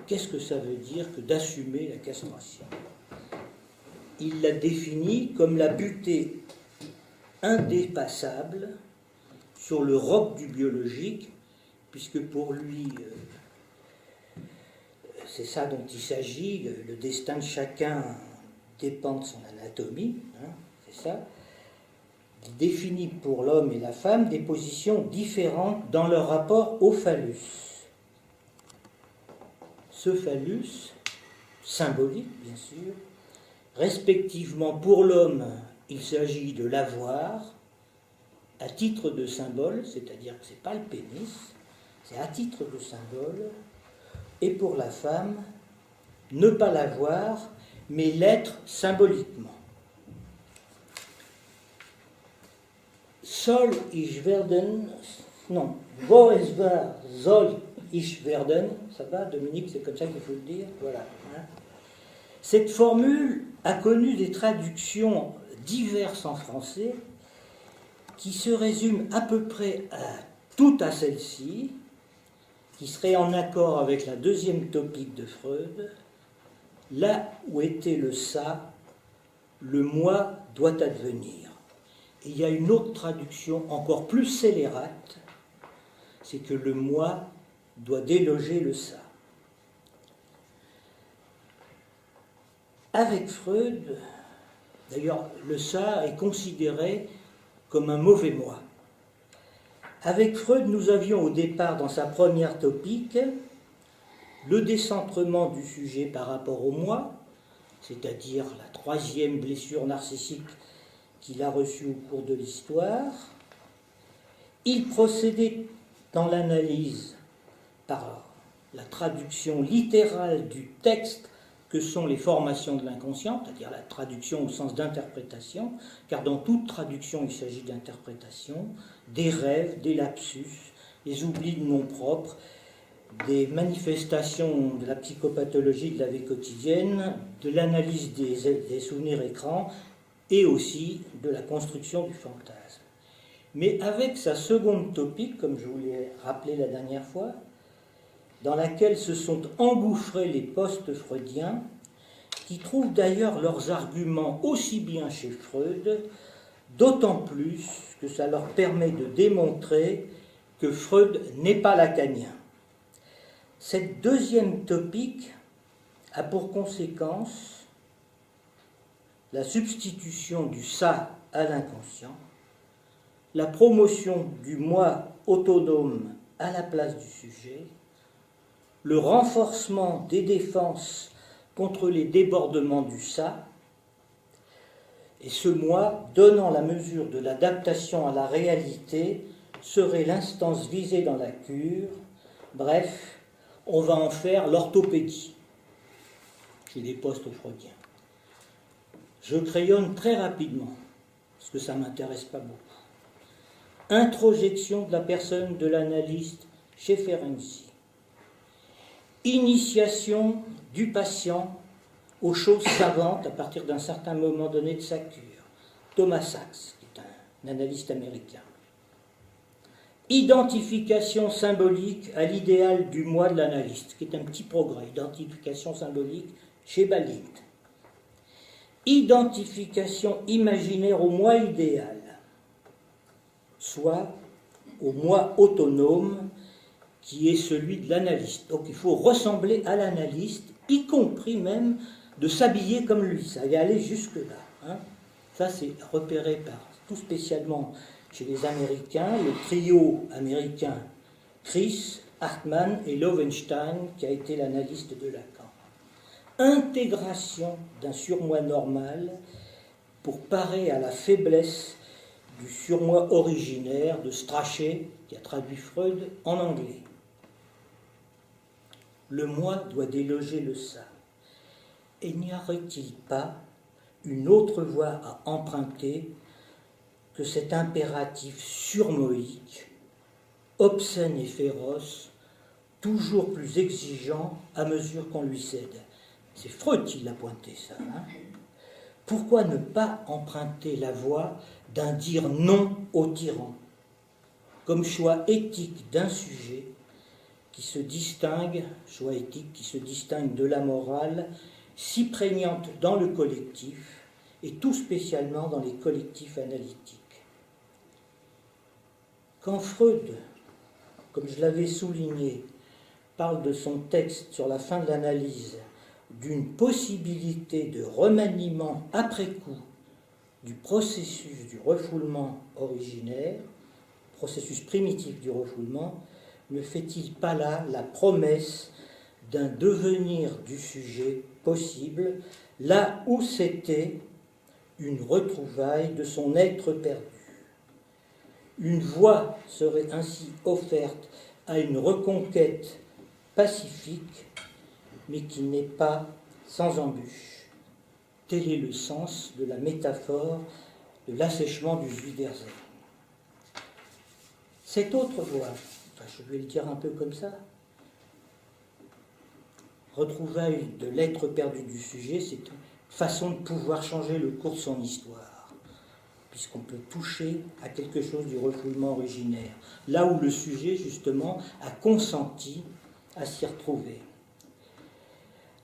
qu'est-ce que ça veut dire que d'assumer la castration? Il la définit comme la butée indépassable sur le roc du biologique, puisque pour lui, c'est ça dont il s'agit, le destin de chacun dépend de son anatomie, hein, c'est ça. Il définit pour l'homme et la femme des positions différentes dans leur rapport au phallus. Ce phallus, symbolique bien sûr, respectivement pour l'homme, il s'agit de l'avoir à titre de symbole, c'est-à-dire que ce n'est pas le pénis, c'est à titre de symbole, et pour la femme, ne pas l'avoir, mais l'être symboliquement. Soll ich werden, non, wo es wahr, soll ich werden, ça va Dominique, c'est comme ça qu'il faut le dire, voilà. Hein. Cette formule a connu des traductions diverses en français qui se résument à peu près toutes à celle-ci, qui serait en accord avec la deuxième topique de Freud, là où était le ça, le moi doit advenir. Et il y a une autre traduction encore plus scélérate, c'est que le moi doit déloger le ça. Avec Freud, d'ailleurs, le ça est considéré comme un mauvais moi. Avec Freud, nous avions au départ, dans sa première topique, le décentrement du sujet par rapport au moi, c'est-à-dire la troisième blessure narcissique qu'il a reçue au cours de l'histoire. Il procédait dans l'analyse par la traduction littérale du texte que sont les formations de l'inconscient, c'est-à-dire la traduction au sens d'interprétation, car dans toute traduction il s'agit d'interprétation, des rêves, des lapsus, les oublis de nom propre, des manifestations de la psychopathologie de la vie quotidienne, de l'analyse des souvenirs écrans et aussi de la construction du fantasme. Mais avec sa seconde topique, comme je vous l'ai rappelé la dernière fois, dans laquelle se sont engouffrés les post-freudiens, qui trouvent d'ailleurs leurs arguments aussi bien chez Freud, d'autant plus que ça leur permet de démontrer que Freud n'est pas lacanien. Cette deuxième topique a pour conséquence la substitution du ça à l'inconscient, la promotion du moi autonome à la place du sujet, le renforcement des défenses contre les débordements du ça, et ce moi, donnant la mesure de l'adaptation à la réalité, serait l'instance visée dans la cure. Bref, on va en faire l'orthopédie chez les post-freudiens. Je crayonne très rapidement, parce que ça ne m'intéresse pas beaucoup. Introjection de la personne de l'analyste chez Ferenczi. Initiation du patient aux choses savantes à partir d'un certain moment donné de sa cure. Thomas Sachs, qui est un analyste américain. Identification symbolique à l'idéal du moi de l'analyste, qui est un petit progrès. Identification symbolique chez Balint. Identification imaginaire au moi idéal, soit au moi autonome, qui est celui de l'analyste. Donc il faut ressembler à l'analyste, y compris même de s'habiller comme lui. Ça y aller jusque-là. Hein. Ça, c'est repéré par, tout spécialement chez les Américains, le trio américain Chris, Hartmann et Loewenstein, qui a été l'analyste de Lacan. Intégration d'un surmoi normal pour parer à la faiblesse du surmoi originaire de Strachey, qui a traduit Freud en anglais. Le moi doit déloger le ça. Et n'y aurait-il pas une autre voie à emprunter que cet impératif surmoïque, obscène et féroce, toujours plus exigeant à mesure qu'on lui cède? C'est Freud qui l'a pointé, ça. Hein. Pourquoi ne pas emprunter la voie d'un dire non au tyran, comme choix éthique d'un sujet qui se distingue, choix éthique qui se distingue de la morale, si prégnante dans le collectif, et tout spécialement dans les collectifs analytiques. Quand Freud, comme je l'avais souligné, parle de son texte sur la fin de l'analyse, d'une possibilité de remaniement après coup du processus du refoulement originaire, processus primitif du refoulement, ne fait-il pas là la promesse d'un devenir du sujet possible, là où c'était une retrouvaille de son être perdu? Une voie serait ainsi offerte à une reconquête pacifique, mais qui n'est pas sans embûche. Tel est le sens de la métaphore de l'assèchement du Zuiderzee. Cette autre voie, je vais le dire un peu comme ça, retrouvaille de l'être perdu du sujet, c'est une façon de pouvoir changer le cours de son histoire, puisqu'on peut toucher à quelque chose du refoulement originaire, là où le sujet, justement, a consenti à s'y retrouver.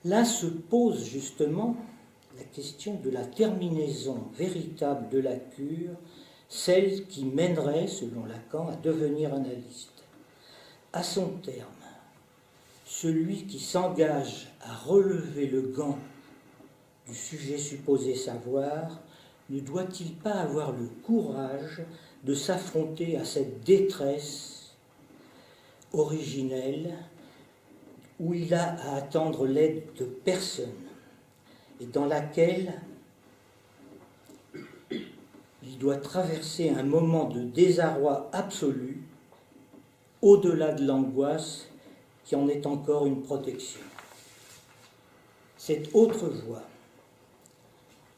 Là se pose justement la question de la terminaison véritable de la cure, celle qui mènerait, selon Lacan, à devenir analyste. À son terme, celui qui s'engage à relever le gant du sujet supposé savoir, ne doit-il pas avoir le courage de s'affronter à cette détresse originelle où il a à attendre l'aide de personne et dans laquelle il doit traverser un moment de désarroi absolu au-delà de l'angoisse qui en est encore une protection. Cette autre voie,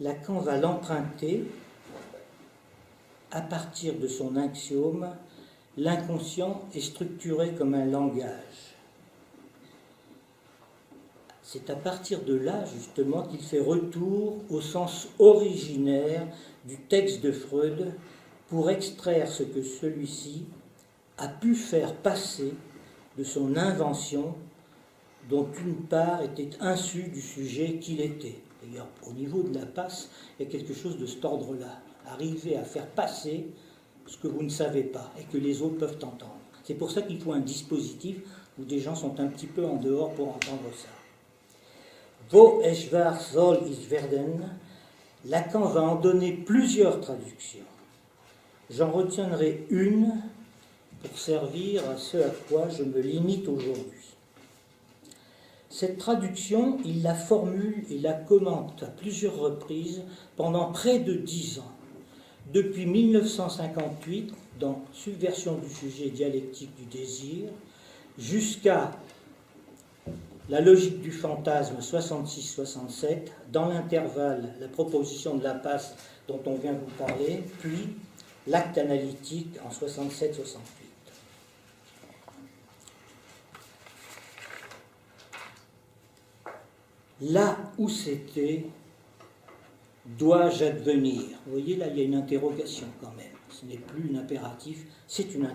Lacan va l'emprunter à partir de son axiome l'inconscient est structuré comme un langage. C'est à partir de là, justement, qu'il fait retour au sens originaire du texte de Freud pour extraire ce que celui-ci a pu faire passer de son invention, dont une part était insu du sujet qu'il était. D'ailleurs, au niveau de la passe, il y a quelque chose de cet ordre-là. Arriver à faire passer ce que vous ne savez pas et que les autres peuvent entendre. C'est pour ça qu'il faut un dispositif où des gens sont un petit peu en dehors pour entendre ça. Wo es wahr soll ich werden, Lacan va en donner plusieurs traductions. J'en retiendrai une pour servir à ce à quoi je me limite aujourd'hui. Cette traduction, il la formule et la commente à plusieurs reprises pendant près de 10 ans, depuis 1958 dans Subversion du sujet dialectique du désir, jusqu'à La logique du fantasme 66-67, dans l'intervalle, la proposition de la passe dont on vient vous parler, puis l'acte analytique en 67-68. Là où c'était, dois-je advenir? Vous voyez, là, il y a une interrogation quand même. Ce n'est plus un impératif, c'est une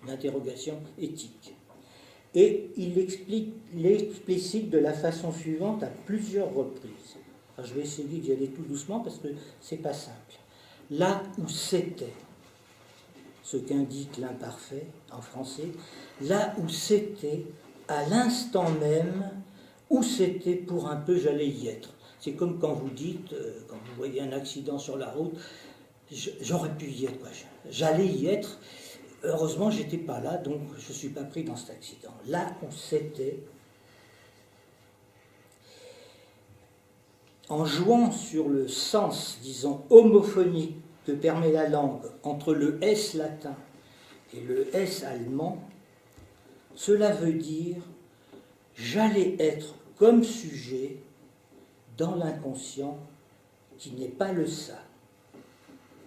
interrogation éthique. Et il l'explicite de la façon suivante à plusieurs reprises. Alors, je vais essayer d'y aller tout doucement parce que c'est pas simple. Là où c'était, ce qu'indique l'imparfait en français, là où c'était, à l'instant même, où c'était pour un peu j'allais y être. C'est comme quand vous dites, quand vous voyez un accident sur la route, j'aurais pu y être, quoi. J'allais y être. Heureusement, je n'étais pas là, donc je ne suis pas pris dans cet accident. Là où c'était, en jouant sur le sens, disons, homophonique que permet la langue entre le S latin et le S allemand, cela veut dire j'allais être comme sujet dans l'inconscient qui n'est pas le ça.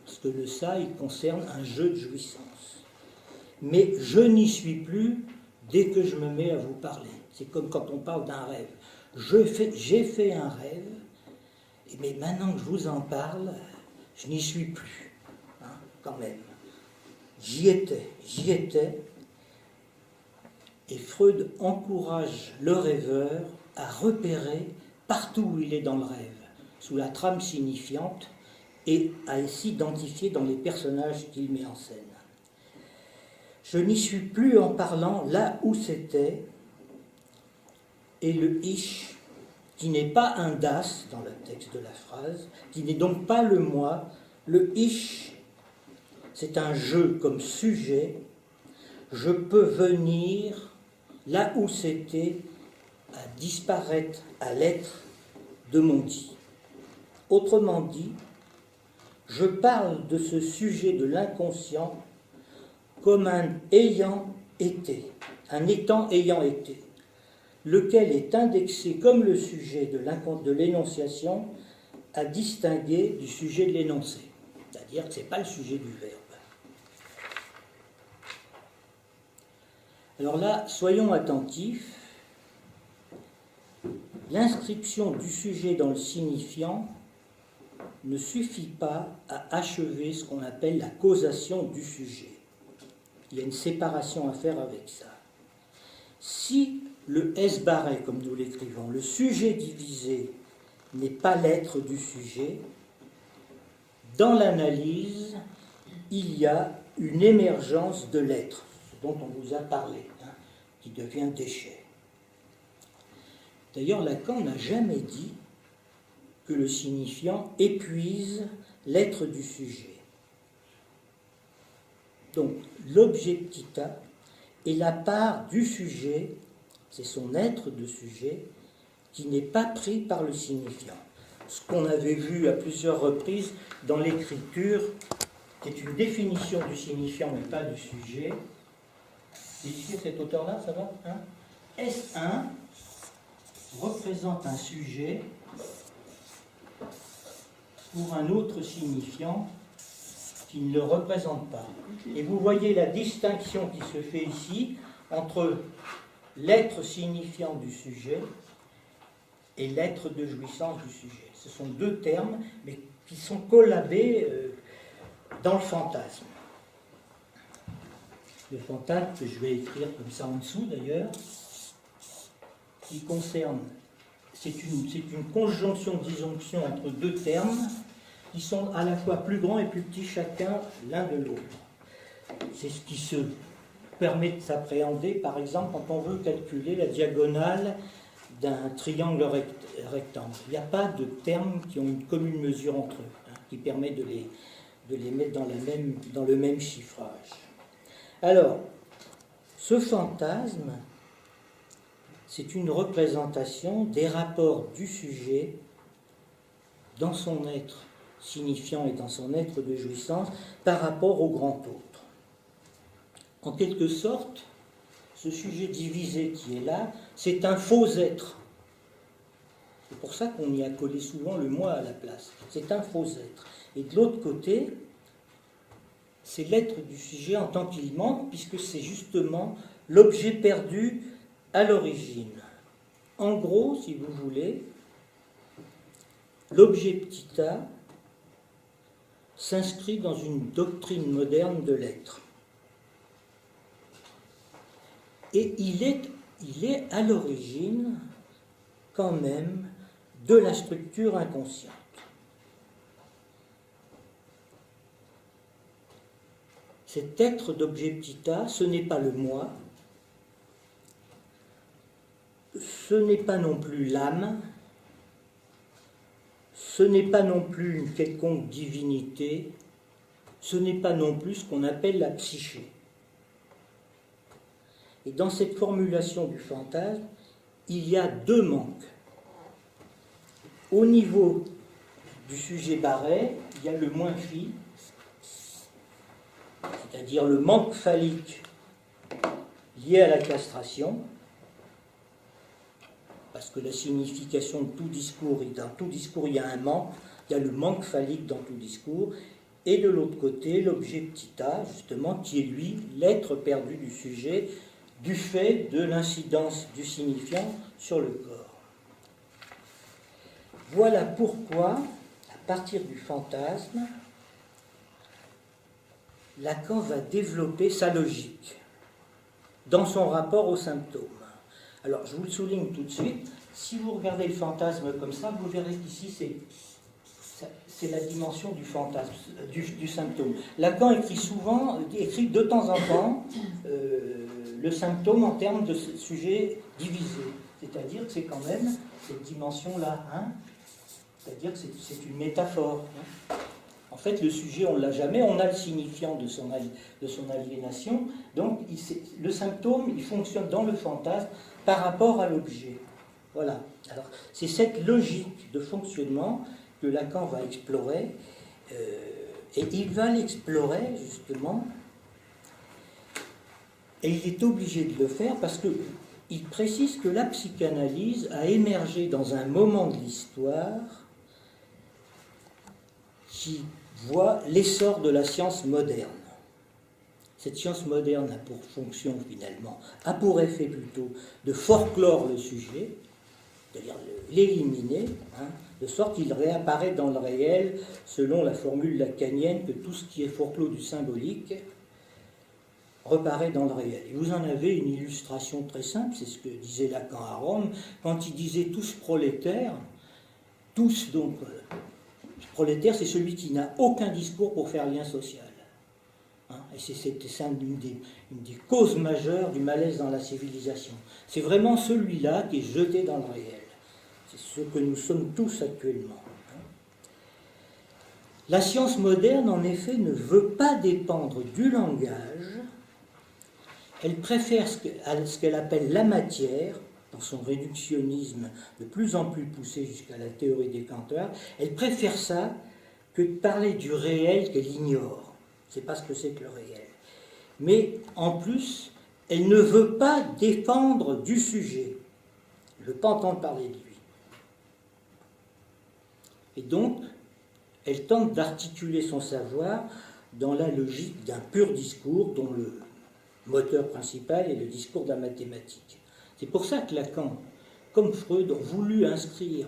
Parce que le ça, il concerne un jeu de jouissance. Mais je n'y suis plus dès que je me mets à vous parler. C'est comme quand on parle d'un rêve. J'ai fait un rêve, mais maintenant que je vous en parle, je n'y suis plus, hein, quand même. J'y étais. Et Freud encourage le rêveur à repérer partout où il est dans le rêve, sous la trame signifiante, et à s'identifier dans les personnages qu'il met en scène. Je n'y suis plus en parlant là où c'était, et le ich, qui n'est pas un das dans le texte de la phrase, qui n'est donc pas le moi, le ich, c'est un je comme sujet, je peux venir là où c'était à disparaître à l'être de mon dit. Autrement dit, je parle de ce sujet de l'inconscient comme un ayant été, un étant ayant été, lequel est indexé comme le sujet de l'énonciation à distinguer du sujet de l'énoncé. C'est-à-dire que ce n'est pas le sujet du verbe. Alors là, soyons attentifs. L'inscription du sujet dans le signifiant ne suffit pas à achever ce qu'on appelle la causation du sujet. Il y a une séparation à faire avec ça. Si le S barré, comme nous l'écrivons, le sujet divisé n'est pas l'être du sujet, dans l'analyse, il y a une émergence de l'être, ce dont on vous a parlé, hein, qui devient déchet. D'ailleurs, Lacan n'a jamais dit que le signifiant épuise l'être du sujet. Donc, l'objectita est la part du sujet, c'est son être de sujet, qui n'est pas pris par le signifiant. Ce qu'on avait vu à plusieurs reprises dans l'écriture, qui est une définition du signifiant, mais pas du sujet. C'est ici, à cette hauteur-là, ça va, hein? S1 représente un sujet pour un autre signifiant qui ne le représente pas. Et vous voyez la distinction qui se fait ici entre l'être signifiant du sujet et l'être de jouissance du sujet. Ce sont deux termes, mais qui sont collabés dans le fantasme. Le fantasme, que je vais écrire comme ça en dessous d'ailleurs, qui concerne, c'est une conjonction, disjonction entre deux termes qui sont à la fois plus grands et plus petits chacun l'un de l'autre. C'est ce qui se permet de s'appréhender, par exemple, quand on veut calculer la diagonale d'un triangle rectangle. Il n'y a pas de termes qui ont une commune mesure entre eux, hein, qui permet de les mettre dans le même chiffrage. Alors, ce fantasme, c'est une représentation des rapports du sujet dans son être signifiant et dans son être de jouissance par rapport au grand autre. En quelque sorte, ce sujet divisé qui est là, c'est un faux être. C'est pour ça qu'on y a collé souvent le moi à la place. C'est un faux être. Et de l'autre côté, c'est l'être du sujet en tant qu'il manque, puisque c'est justement l'objet perdu à l'origine. En gros, si vous voulez, l'objet petit a s'inscrit dans une doctrine moderne de l'être. Et il est à l'origine, quand même, de la structure inconsciente. Cet être d'objet petit a, ce n'est pas le moi, ce n'est pas non plus l'âme, ce n'est pas non plus une quelconque divinité, ce n'est pas non plus ce qu'on appelle la psyché. Et dans cette formulation du fantasme, il y a deux manques. Au niveau du sujet barré, il y a le moins phi, c'est-à-dire le manque phallique lié à la castration, parce que la signification de tout discours, dans tout discours il y a un manque, il y a le manque phallique dans tout discours, et de l'autre côté, l'objet petit a, justement, qui est lui, l'être perdu du sujet, du fait de l'incidence du signifiant sur le corps. Voilà pourquoi, à partir du fantasme, Lacan va développer sa logique dans son rapport aux symptômes. Alors, je vous le souligne tout de suite, si vous regardez le fantasme comme ça, vous verrez qu'ici, c'est la dimension du fantasme, du symptôme. Lacan écrit de temps en temps le symptôme en termes de sujet divisé. C'est-à-dire que c'est quand même cette dimension-là. Hein, c'est-à-dire que c'est une métaphore. Hein. En fait, le sujet, on ne l'a jamais, on a le signifiant de son aliénation. Donc, le symptôme, il fonctionne dans le fantasme par rapport à l'objet. Voilà. Alors, c'est cette logique de fonctionnement que Lacan va explorer, et il va l'explorer, justement, et il est obligé de le faire parce qu'il précise que la psychanalyse a émergé dans un moment de l'histoire qui voit l'essor de la science moderne. Cette science moderne a pour fonction, finalement, a pour effet plutôt de forclore le sujet, c'est-à-dire l'éliminer, hein, de sorte qu'il réapparaît dans le réel, selon la formule lacanienne, que tout ce qui est forclos du symbolique reparaît dans le réel. Et vous en avez une illustration très simple, c'est ce que disait Lacan à Rome, quand il disait tous prolétaires, tous donc... prolétaire, c'est celui qui n'a aucun discours pour faire lien social. Hein, et c'est une des causes majeures du malaise dans la civilisation. C'est vraiment celui-là qui est jeté dans le réel. C'est ce que nous sommes tous actuellement. La science moderne, en effet, ne veut pas dépendre du langage. Elle préfère ce qu'elle appelle la matière, dans son réductionnisme de plus en plus poussé jusqu'à la théorie des Canteur. Elle préfère ça que de parler du réel qu'elle ignore. C'est pas ce que c'est que le réel. Mais en plus, elle ne veut pas dépendre du sujet. Elle ne veut pas entendre parler de lui. Et donc, elle tente d'articuler son savoir dans la logique d'un pur discours dont le moteur principal est le discours de la mathématique. C'est pour ça que Lacan, comme Freud, ont voulu inscrire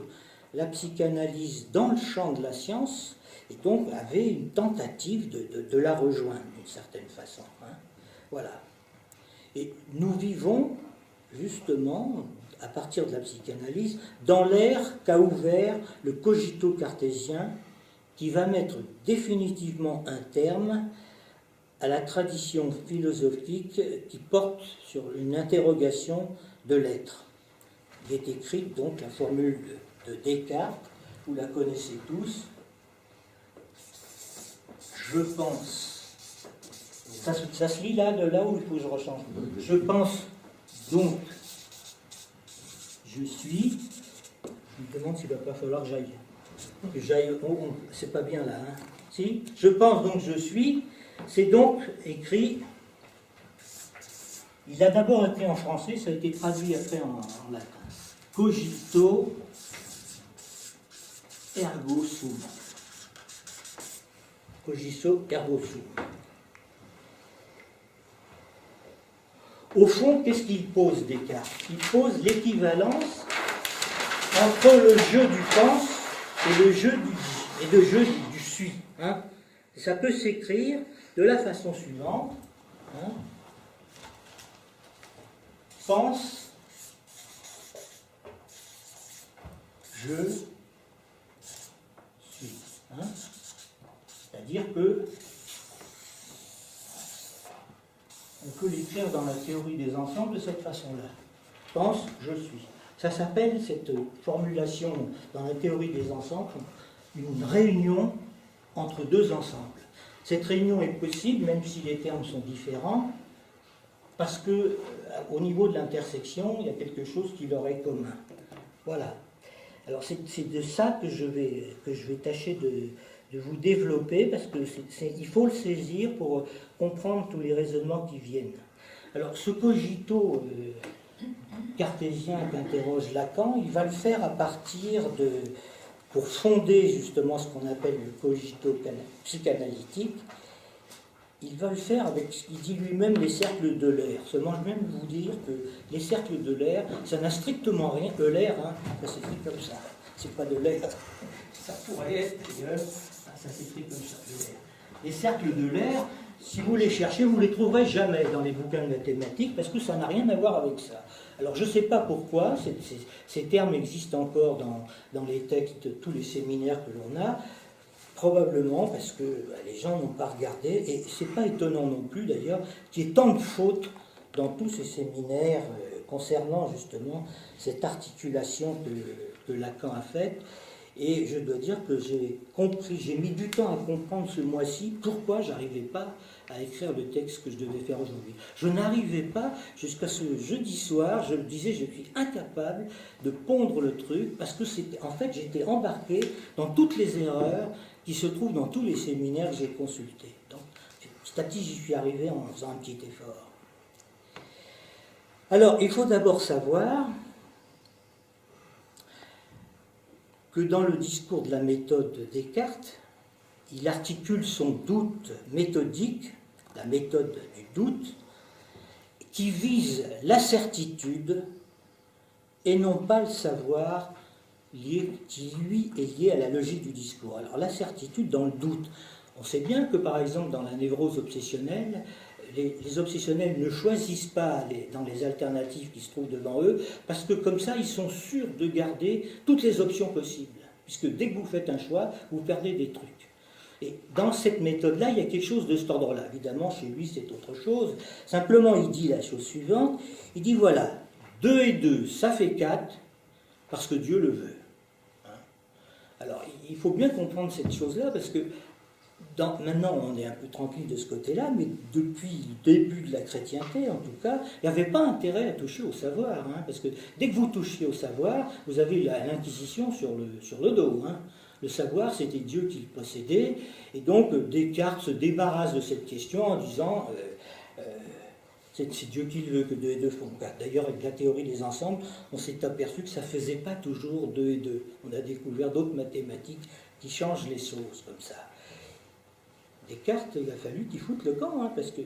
la psychanalyse dans le champ de la science et donc avait une tentative de la rejoindre d'une certaine façon. Hein. Voilà. Et nous vivons justement, à partir de la psychanalyse, dans l'ère qu'a ouvert le cogito cartésien qui va mettre définitivement un terme à la tradition philosophique qui porte sur une interrogation de l'être. Il est écrit donc la formule de Descartes, vous la connaissez tous. Je pense. Ça se lit là, de là où il faut que je rechange. Je pense donc, je suis. Je me demande s'il ne va pas falloir que j'aille. C'est pas bien là, hein. Si, je pense donc je suis. C'est donc écrit. Il a d'abord été en français, ça a été traduit après en latin. Cogito ergo sum. Cogito ergo sum. Au fond, qu'est-ce qu'il pose, Descartes? Il pose l'équivalence entre le jeu du pense et le jeu du suis. Hein. Ça peut s'écrire de la façon suivante. Hein. Pense, je suis. Hein. C'est-à-dire que on peut l'écrire dans la théorie des ensembles de cette façon-là. Pense, je suis. Ça s'appelle, cette formulation dans la théorie des ensembles, une réunion entre deux ensembles. Cette réunion est possible, même si les termes sont différents, parce que au niveau de l'intersection, il y a quelque chose qui leur est commun. Voilà. Alors c'est de ça que je vais tâcher de vous développer, parce que il faut le saisir pour comprendre tous les raisonnements qui viennent. Alors ce cogito cartésien qu'interroge Lacan, il va le faire à partir pour fonder justement ce qu'on appelle le cogito psychanalytique, il va le faire avec ce qu'il dit lui-même les cercles de l'air. Seulement, je vais même vous dire que les cercles de l'air, ça n'a strictement rien que l'air, hein, ça s'écrit comme ça. C'est pas de l'air, ça pourrait être, ça s'écrit comme ça, de l'air. Les cercles de l'air, si vous les cherchez, vous ne les trouverez jamais dans les bouquins de mathématiques, parce que ça n'a rien à voir avec ça. Alors je ne sais pas pourquoi, ces termes existent encore dans les textes de tous les séminaires que l'on a, probablement parce que les gens n'ont pas regardé, et ce n'est pas étonnant non plus d'ailleurs qu'il y ait tant de fautes dans tous ces séminaires concernant justement cette articulation que Lacan a faite. Et je dois dire que j'ai mis du temps à comprendre ce mois-ci pourquoi j'arrivais pas à écrire le texte que je devais faire aujourd'hui. Je n'arrivais pas, jusqu'à ce jeudi soir, je le disais, je suis incapable de pondre le truc, parce que en fait, j'étais embarqué dans toutes les erreurs qui se trouvent dans tous les séminaires que j'ai consultés. Donc, petit à petit, j'y suis arrivé en faisant un petit effort. Alors, il faut d'abord savoir que dans le discours de la méthode de Descartes, il articule son doute méthodique, la méthode du doute, qui vise la certitude et non pas le savoir qui, lui, est lié à la logique du discours. Alors la certitude dans le doute. On sait bien que, par exemple, dans la névrose obsessionnelle, les obsessionnels ne choisissent pas dans les alternatives qui se trouvent devant eux, parce que comme ça, ils sont sûrs de garder toutes les options possibles. Puisque dès que vous faites un choix, vous perdez des trucs. Et dans cette méthode-là, il y a quelque chose de cet ordre-là. Évidemment, chez lui, c'est autre chose. Simplement, il dit la chose suivante. Il dit, voilà, 2 et 2, ça fait 4, parce que Dieu le veut. Hein? Alors, il faut bien comprendre cette chose-là, parce que maintenant, on est un peu tranquille de ce côté-là, mais depuis le début de la chrétienté, en tout cas, il n'y avait pas intérêt à toucher au savoir, hein, parce que dès que vous touchiez au savoir, vous avez l'Inquisition sur le dos. Hein. Le savoir, c'était Dieu qui le possédait, et donc Descartes se débarrasse de cette question en disant c'est Dieu qui le veut que 2 et 2 font 4. D'ailleurs, avec la théorie des ensembles, on s'est aperçu que ça ne faisait pas toujours 2 et 2. On a découvert d'autres mathématiques qui changent les choses comme ça. Descartes, il a fallu qu'il foute le camp, hein, parce qu'il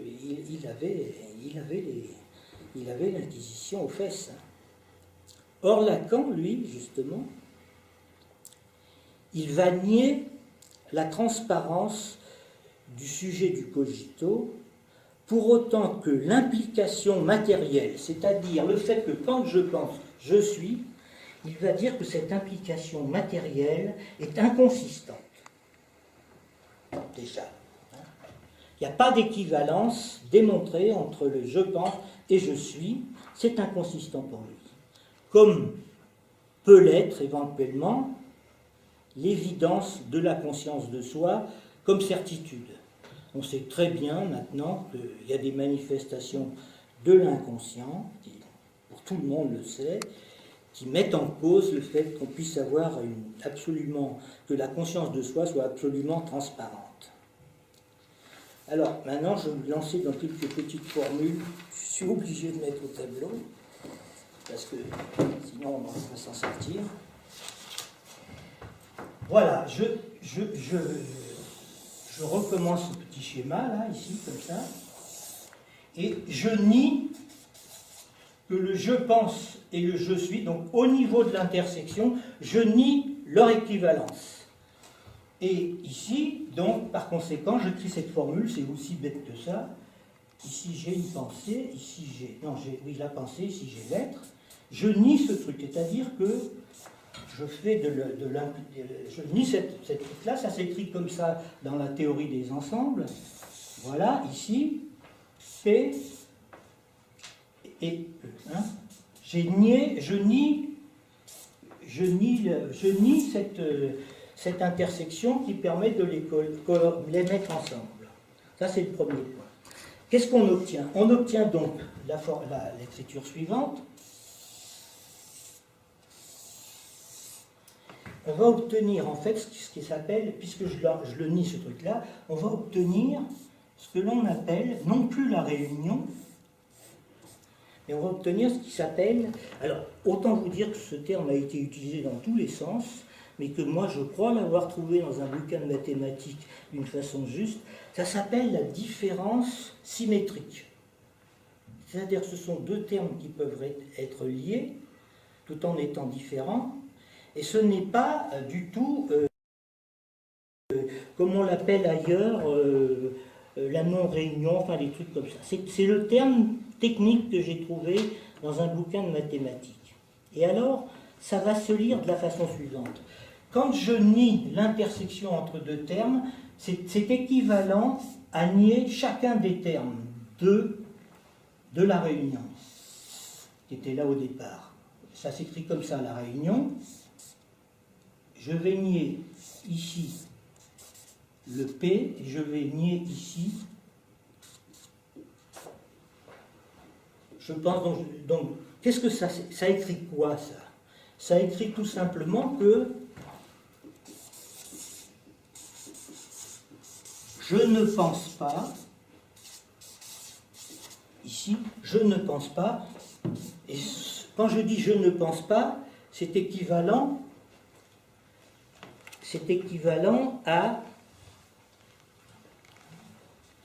avait l'Inquisition aux fesses. Hein. Or, Lacan, lui, justement, il va nier la transparence du sujet du cogito, pour autant que l'implication matérielle, c'est-à-dire le fait que quand je pense, je suis, il va dire que cette implication matérielle est inconsistante. Déjà. Il n'y a pas d'équivalence démontrée entre le je pense et je suis, c'est inconsistant pour lui. Comme peut l'être éventuellement l'évidence de la conscience de soi comme certitude. On sait très bien maintenant qu'il y a des manifestations de l'inconscient, pour tout le monde le sait, qui mettent en cause le fait qu'on puisse avoir que la conscience de soi soit absolument transparente. Alors, maintenant, je vais me lancer dans quelques petites formules. Je suis obligé de mettre au tableau, parce que sinon on ne va pas s'en sortir. Voilà, je recommence ce petit schéma, là, ici, comme ça, et je nie que le je pense et le je suis, donc au niveau de l'intersection, je nie leur équivalence. Et ici, donc, par conséquent, je crie cette formule, c'est aussi bête que ça. Ici, j'ai une pensée, ici, oui, la pensée, ici, j'ai l'être. Je nie ce truc, c'est-à-dire que je fais je nie cette truc-là, ça s'écrit comme ça dans la théorie des ensembles. Voilà, ici, P et E. Hein. Je nie cette intersection qui permet de les mettre ensemble. Ça, c'est le premier point. Qu'est-ce qu'on obtient? On obtient donc l'écriture suivante. On va obtenir, en fait, ce qui s'appelle, puisque je le nie, ce truc-là, on va obtenir ce que l'on appelle, non plus la réunion, mais on va obtenir ce qui s'appelle... Alors, autant vous dire que ce terme a été utilisé dans tous les sens, mais que moi, je crois l'avoir trouvé dans un bouquin de mathématiques d'une façon juste, ça s'appelle la différence symétrique. C'est-à-dire que ce sont deux termes qui peuvent être liés, tout en étant différents, et ce n'est pas du tout, comme on l'appelle ailleurs, la non-réunion, enfin des trucs comme ça. C'est le terme technique que j'ai trouvé dans un bouquin de mathématiques. Et alors, ça va se lire de la façon suivante. Quand je nie l'intersection entre deux termes, c'est équivalent à nier chacun des termes de la réunion, qui était là au départ. Ça s'écrit comme ça, la réunion. Je vais nier ici le P, et je vais nier ici. Je pense donc qu'est-ce que ça écrit quoi, ça? Ça écrit tout simplement que je ne pense pas, ici, je ne pense pas, et quand je dis je ne pense pas, c'est équivalent à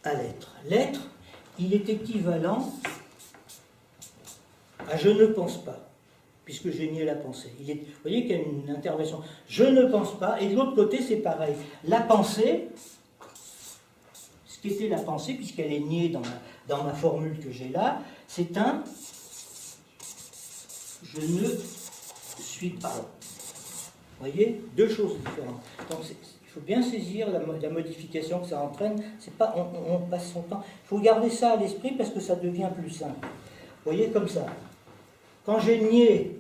l'être. L'être, il est équivalent à je ne pense pas, puisque j'ai nié la pensée. Vous voyez qu'il y a une intervention. Je ne pense pas, et de l'autre côté, c'est pareil. La pensée, ce qui était la pensée, puisqu'elle est niée dans ma formule que j'ai là, c'est un je ne suis pas. Vous voyez, deux choses différentes. Donc, il faut bien saisir la modification que ça entraîne. C'est pas, on passe son temps. Il faut garder ça à l'esprit parce que ça devient plus simple. Vous voyez, comme ça. Quand j'ai nié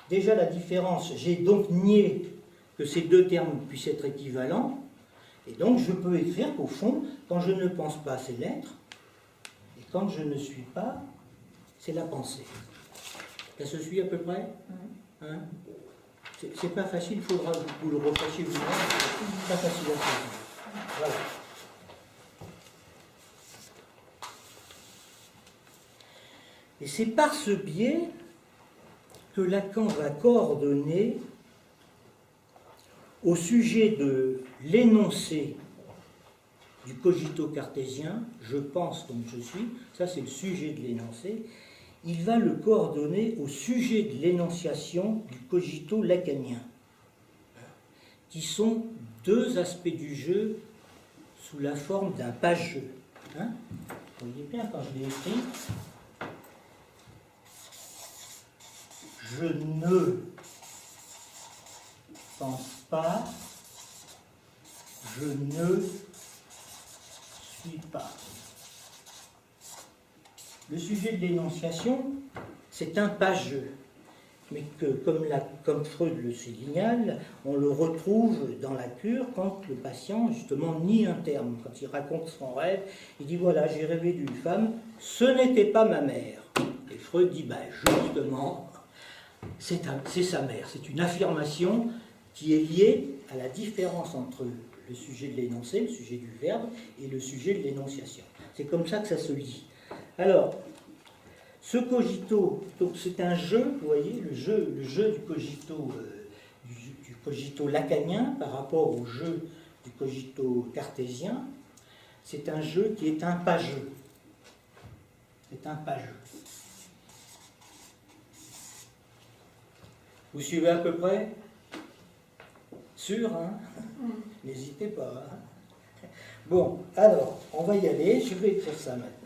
déjà la différence, j'ai donc nié que ces deux termes puissent être équivalents. Et donc, je peux écrire qu'au fond, quand je ne pense pas, c'est l'être. Et quand je ne suis pas, c'est la pensée. Ça se suit à peu près, hein? C'est pas facile, il faudra que vous le refassiez vous-même, c'est pas facile à saisir. Voilà. Et c'est par ce biais que Lacan va coordonner au sujet de l'énoncé du cogito cartésien, je pense donc je suis, ça c'est le sujet de l'énoncé, il va le coordonner au sujet de l'énonciation du cogito lacanien, qui sont deux aspects du jeu sous la forme d'un pas-jeu. Hein, vous voyez bien quand je l'ai écrit, je ne pense pas, je ne suis pas. Le sujet de l'énonciation, c'est un pas-jeu, mais que, comme Freud le signale, on le retrouve dans la cure quand le patient, justement, nie un terme. Quand il raconte son rêve, il dit, voilà, j'ai rêvé d'une femme, ce n'était pas ma mère. Et Freud dit, ben, justement, c'est sa mère. C'est une affirmation qui est liée à la différence entre le sujet de l'énoncé, le sujet du verbe, et le sujet de l'énonciation. C'est comme ça que ça se lit. Alors, ce cogito, donc c'est un jeu, vous voyez, le jeu du cogito lacanien par rapport au jeu du cogito cartésien, c'est un jeu qui est un pas-jeu. C'est un pas-jeu. Vous suivez à peu près? Sûr, hein? N'hésitez pas. Hein? Bon, alors, on va y aller. Je vais écrire ça maintenant.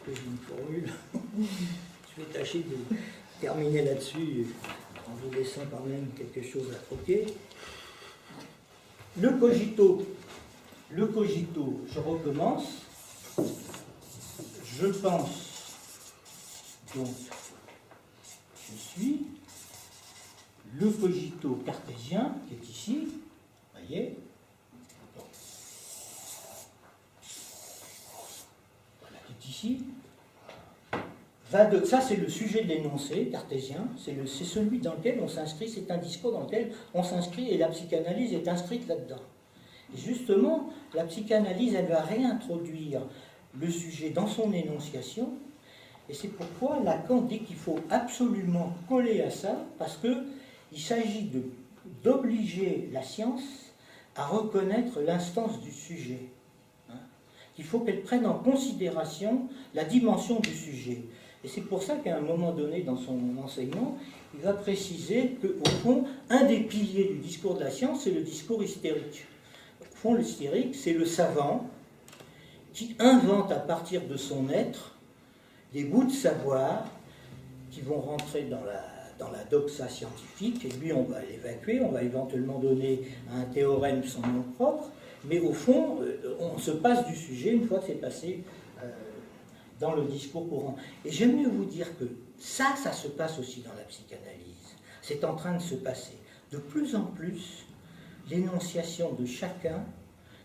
J'ai une formule. Je vais tâcher de terminer là-dessus en vous laissant quand même quelque chose à croquer. Le cogito, je recommence. Je pense, donc je suis. Le cogito cartésien, qui est ici, vous voyez, voilà, qui est ici, ça c'est le sujet de l'énoncé cartésien, c'est celui dans lequel on s'inscrit, c'est un discours dans lequel on s'inscrit et la psychanalyse est inscrite là-dedans. Et justement, la psychanalyse, elle va réintroduire le sujet dans son énonciation, et c'est pourquoi Lacan dit qu'il faut absolument coller à ça, parce que il s'agit d'obliger la science à reconnaître l'instance du sujet. Il faut qu'elle prenne en considération la dimension du sujet. Et c'est pour ça qu'à un moment donné dans son enseignement, il va préciser qu'au fond, un des piliers du discours de la science, c'est le discours hystérique. Au fond, l'hystérique, c'est le savant qui invente à partir de son être des bouts de savoir qui vont rentrer dans la doxa scientifique, et lui on va l'évacuer, on va éventuellement donner à un théorème son nom propre, mais au fond, on se passe du sujet une fois que c'est passé dans le discours courant. Et j'aime mieux vous dire que ça se passe aussi dans la psychanalyse. C'est en train de se passer. De plus en plus, l'énonciation de chacun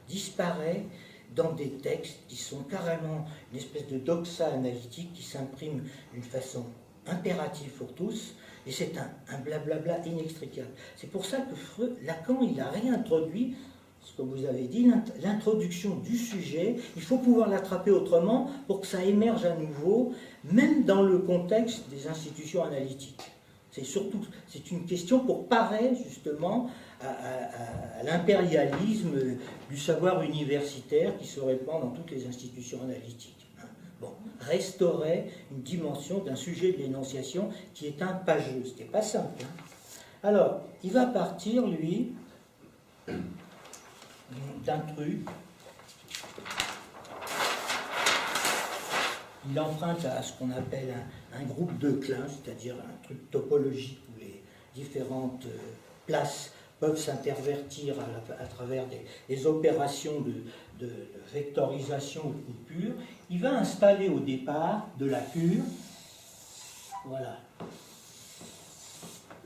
disparaît dans des textes qui sont carrément une espèce de doxa analytique qui s'imprime d'une façon impérative pour tous, et c'est un blablabla inextricable. C'est pour ça que Lacan, il a réintroduit, ce que vous avez dit, l'introduction du sujet. Il faut pouvoir l'attraper autrement pour que ça émerge à nouveau, même dans le contexte des institutions analytiques. C'est une question pour parer justement à l'impérialisme du savoir universitaire qui se répand dans toutes les institutions analytiques. Bon, restaurer une dimension d'un sujet de l'énonciation qui est un pas-jeu. C'était pas simple. Hein. Alors, il va partir, lui, d'un truc. Il emprunte à ce qu'on appelle un groupe de Klein, c'est-à-dire un truc topologique où les différentes places peuvent s'intervertir à travers des opérations de vectorisation ou de coupure. Il va installer au départ de la cure, voilà.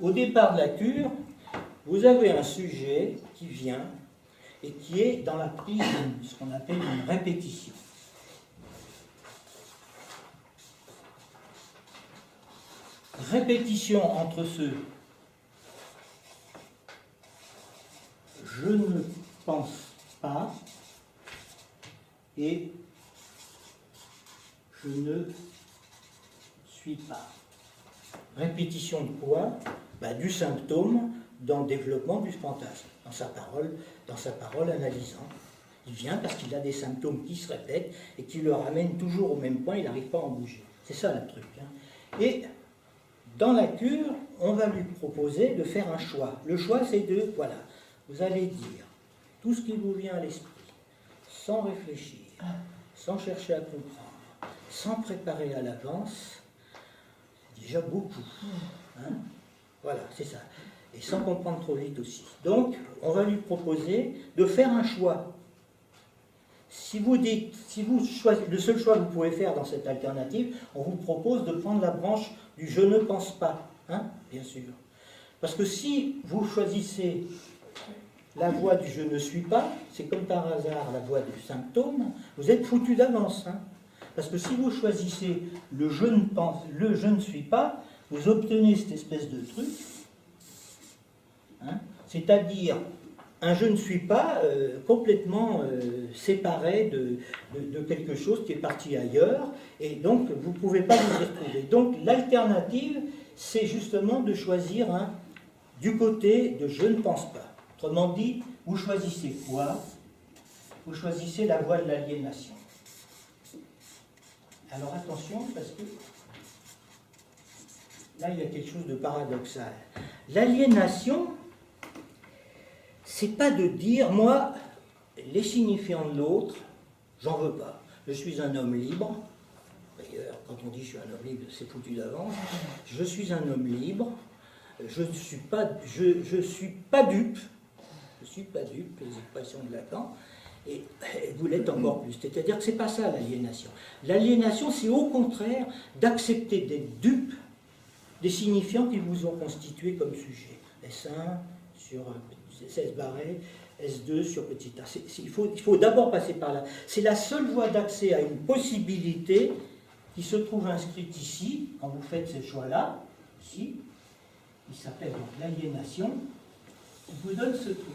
Au départ de la cure, vous avez un sujet qui vient et qui est dans la prise de ce qu'on appelle une répétition. Répétition entre ce je ne pense pas et je ne suis pas. Répétition de quoi? Du symptôme dans le développement du fantasme, dans sa parole analysante. Il vient parce qu'il a des symptômes qui se répètent et qui le ramènent toujours au même point, il n'arrive pas à en bouger. C'est ça le truc. Hein. Et dans la cure, on va lui proposer de faire un choix. Le choix, c'est de, voilà, vous allez dire tout ce qui vous vient à l'esprit, sans réfléchir, sans chercher à comprendre, sans préparer à l'avance, c'est déjà beaucoup. Hein. Voilà, c'est ça. Et sans comprendre trop vite aussi. Donc, on va lui proposer de faire un choix. Si vous dites, le seul choix que vous pouvez faire dans cette alternative, on vous propose de prendre la branche du je ne pense pas, hein, bien sûr. Parce que si vous choisissez la voie du je ne suis pas, c'est comme par hasard la voie du symptôme, vous êtes foutu d'avance. Hein. Parce que si vous choisissez le je ne pense, le je ne suis pas, vous obtenez cette espèce de truc, hein, c'est-à-dire un je ne suis pas complètement séparé de quelque chose qui est parti ailleurs, et donc vous ne pouvez pas vous y retrouver. Donc l'alternative, c'est justement de choisir du côté de je ne pense pas. Autrement dit, vous choisissez quoi? Vous choisissez la voie de l'aliénation. Alors attention, parce que là il y a quelque chose de paradoxal. L'aliénation, c'est pas de dire, moi, les signifiants de l'autre, j'en veux pas. Je suis un homme libre. D'ailleurs, quand on dit je suis un homme libre, c'est foutu d'avance. Je suis un homme libre. Je ne suis pas dupe. Je suis pas dupe, les expressions de Lacan. Et vous l'êtes encore plus. C'est-à-dire que c'est pas ça l'aliénation. L'aliénation, c'est au contraire d'accepter d'être dupe des signifiants qui vous ont constitué comme sujet. S1 sur S barré, S2 sur petit a. Il faut d'abord passer par là. C'est la seule voie d'accès à une possibilité qui se trouve inscrite ici, quand vous faites ce choix-là, ici, qui s'appelle donc l'aliénation, qui vous donne ce truc.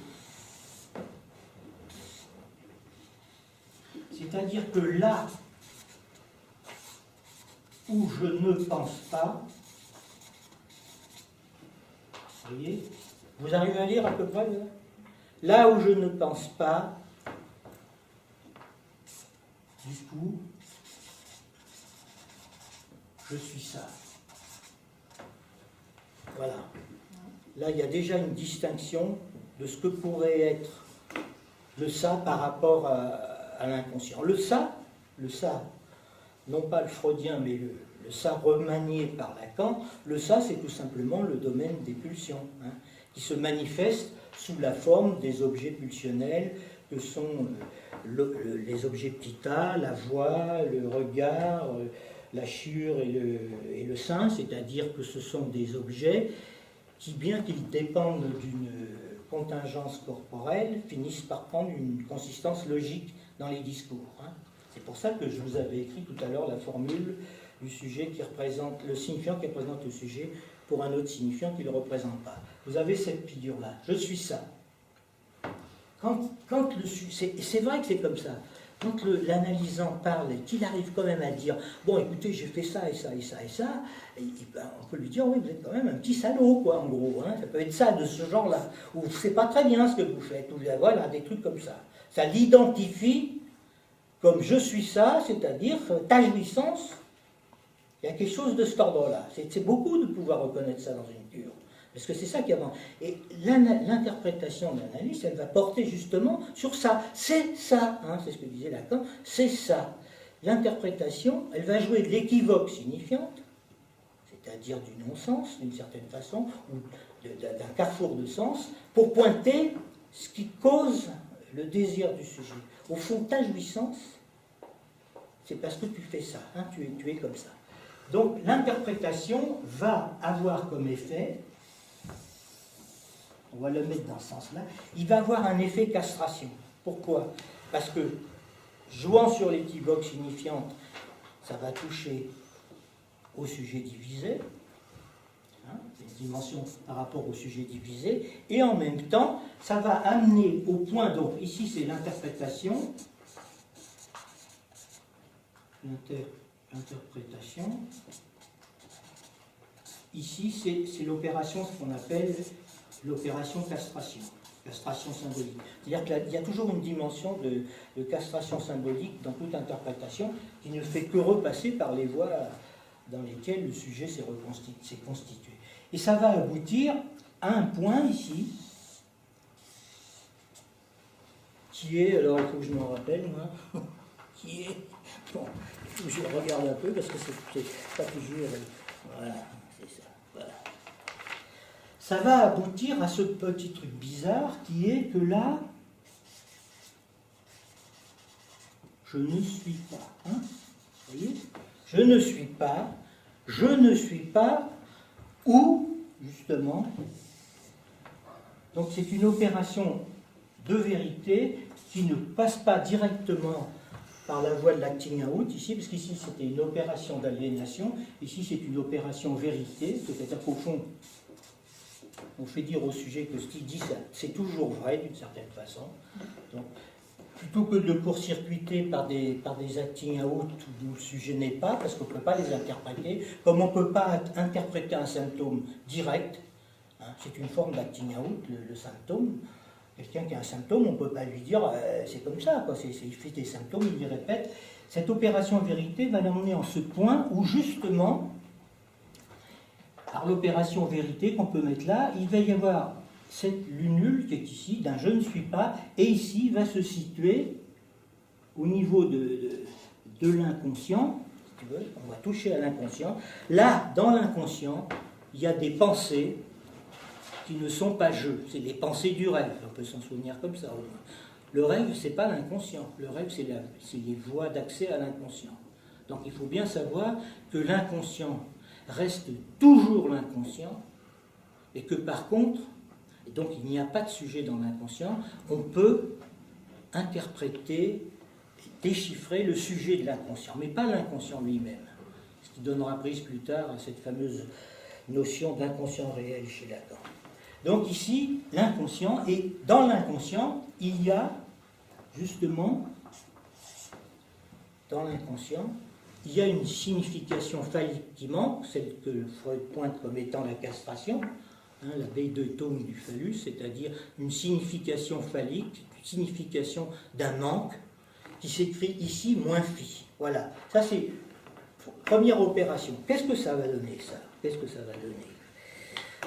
C'est-à-dire que là où je ne pense pas, vous voyez, vous arrivez à lire à peu près là où je ne pense pas, du coup, je suis ça. Voilà. Là, il y a déjà une distinction de ce que pourrait être le ça par rapport à l'inconscient. Le ça, non pas le freudien, mais le ça remanié par Lacan, le ça, c'est tout simplement le domaine des pulsions, hein, qui se manifeste sous la forme des objets pulsionnels que sont les objets petit a, la voix, le regard, la chure et le sein, c'est-à-dire que ce sont des objets qui, bien qu'ils dépendent d'une contingence corporelle, finissent par prendre une consistance logique dans les discours. Hein. C'est pour ça que je vous avais écrit tout à l'heure la formule du sujet qui représente, le signifiant qui représente le sujet pour un autre signifiant qui ne le représente pas. Vous avez cette figure-là, je suis ça. C'est vrai que c'est comme ça. Quand l'analysant parle et qu'il arrive quand même à dire « Bon, écoutez, j'ai fait ça et ça et ça et ça », ben, on peut lui dire « Oui, vous êtes quand même un petit salaud, quoi, en gros. Hein. » Ça peut être ça, de ce genre-là. Ou « C'est pas très bien ce que vous faites. » Ou voilà, des trucs comme ça. Ça l'identifie comme « Je suis ça », c'est-à-dire ta jouissance. Il y a quelque chose de cet ordre-là. C'est beaucoup de pouvoir reconnaître ça dans une cure. Parce que c'est ça qui avance. Et l'interprétation de l'analyse, elle va porter justement sur ça. C'est ça, hein, c'est ce que disait Lacan, c'est ça. L'interprétation, elle va jouer de l'équivoque signifiante, c'est-à-dire du non-sens, d'une certaine façon, ou d'un carrefour de sens, pour pointer ce qui cause le désir du sujet. Au fond, ta jouissance, c'est parce que tu fais ça, hein, tu es comme ça. Donc l'interprétation va avoir comme effet, on va le mettre dans ce sens-là, il va avoir un effet castration. Pourquoi? Parce que, jouant sur l'équivoque signifiante, ça va toucher au sujet divisé, hein, une dimension par rapport au sujet divisé, et en même temps, ça va amener au point, donc ici c'est l'interprétation, ici c'est l'opération, ce qu'on appelle l'opération castration. Castration symbolique. C'est-à-dire qu'il y a toujours une dimension de castration symbolique dans toute interprétation qui ne fait que repasser par les voies dans lesquelles le sujet s'est constitué. Et ça va aboutir à un point ici, qui est, alors il faut que je m'en rappelle, moi, qui est, bon, il faut que je regarde un peu parce que c'est pas toujours, voilà, c'est ça, voilà. Ça va aboutir à ce petit truc bizarre qui est que là, je ne suis pas, hein, vous voyez, je ne suis pas, ou, justement, donc c'est une opération de vérité qui ne passe pas directement par la voie de l'acting out ici, parce qu'ici c'était une opération d'aliénation, ici c'est une opération vérité, c'est-à-dire qu'au fond, on fait dire au sujet que ce qu'il dit, c'est toujours vrai d'une certaine façon. Donc, plutôt que de le court-circuiter par des acting out où le sujet n'est pas, parce qu'on ne peut pas les interpréter, comme on ne peut pas interpréter un symptôme direct, hein, c'est une forme d'acting out, le symptôme. Quelqu'un qui a un symptôme, on ne peut pas lui dire c'est comme ça, quoi. Il fait des symptômes, il les répète. Cette opération vérité va l'emmener en ce point où justement, par l'opération vérité qu'on peut mettre là, il va y avoir cette lunule qui est ici, d'un je ne suis pas, et ici va se situer au niveau de l'inconscient, si tu veux, on va toucher à l'inconscient. Là, dans l'inconscient, il y a des pensées qui ne sont pas jeux, c'est des pensées du rêve, on peut s'en souvenir comme ça. Le rêve, c'est pas l'inconscient, le rêve, c'est les voies d'accès à l'inconscient. Donc il faut bien savoir que l'inconscient reste toujours l'inconscient, et que par contre, et donc il n'y a pas de sujet dans l'inconscient, on peut interpréter, déchiffrer le sujet de l'inconscient, mais pas l'inconscient lui-même, ce qui donnera prise plus tard à cette fameuse notion d'inconscient réel chez Lacan. Donc ici, l'inconscient, et dans l'inconscient, il y a justement, dans l'inconscient, il y a une signification phallique qui manque, celle que Freud pointe comme étant la castration, hein, la béidotome du phallus, c'est-à-dire une signification phallique, une signification d'un manque, qui s'écrit ici moins phi. Voilà, ça c'est première opération. Qu'est-ce que ça va donner, ça? Qu'est-ce que ça va donner?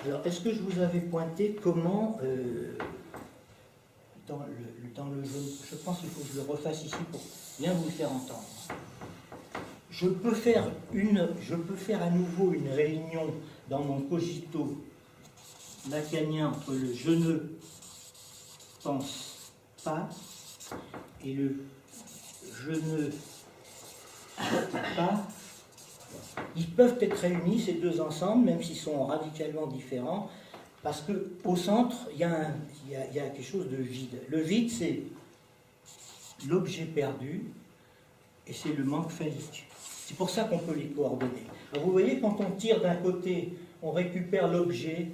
Alors, est-ce que je vous avais pointé comment, dans le jeu, je pense qu'il faut que je le refasse ici pour bien vous le faire entendre. Je peux faire à nouveau une réunion dans mon cogito lacanien entre le je ne pense pas et le je ne pas. Ils peuvent être réunis, ces deux ensembles, même s'ils sont radicalement différents, parce qu'au centre, il y a quelque chose de vide. Le vide, c'est l'objet perdu, et c'est le manque phallique. C'est pour ça qu'on peut les coordonner. Alors vous voyez, quand on tire d'un côté, on récupère l'objet,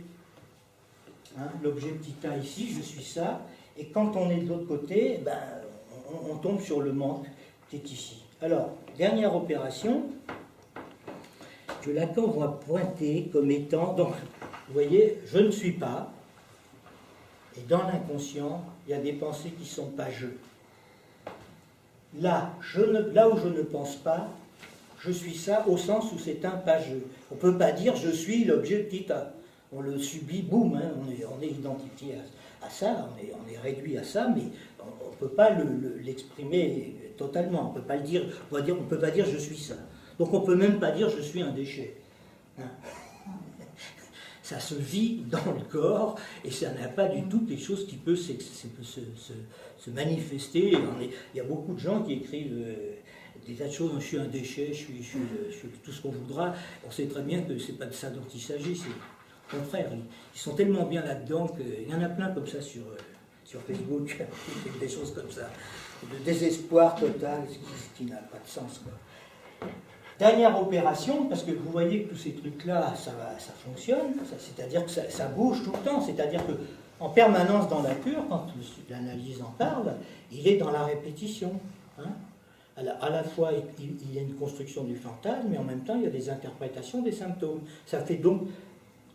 hein, l'objet petit a ici, je suis ça, et quand on est de l'autre côté, ben, on tombe sur le manque qui est ici. Alors, dernière opération, que Lacan va pointer comme étant, donc, vous voyez, je ne suis pas, et dans l'inconscient, il y a des pensées qui ne sont pas je. Là où je ne pense pas, je suis ça au sens où c'est un pas je. On ne peut pas dire je suis l'objet petit a. On le subit, boum, hein, on est identifié à ça, on est réduit à ça, mais on ne peut pas l'exprimer totalement. On peut pas le dire, on ne peut pas dire je suis ça. Donc on ne peut même pas dire je suis un déchet. Hein. Ça se vit dans le corps et ça n'a pas du tout quelque chose qui peut se manifester. Il y a beaucoup de gens qui écrivent des tas de choses, je suis un déchet, je suis tout ce qu'on voudra. On sait très bien que ce n'est pas de ça dont il s'agit, c'est au contraire. Ils sont tellement bien là-dedans qu'il y en a plein comme ça sur Facebook, des choses comme ça, de désespoir total, ce qui n'a pas de sens, quoi. Dernière opération, parce que vous voyez que tous ces trucs-là, ça fonctionne, c'est-à-dire que ça bouge tout le temps, c'est-à-dire qu'en permanence dans la cure, quand l'analyse en parle, il est dans la répétition. Hein. À la fois, il y a une construction du fantasme, mais en même temps, il y a des interprétations des symptômes. Ça fait donc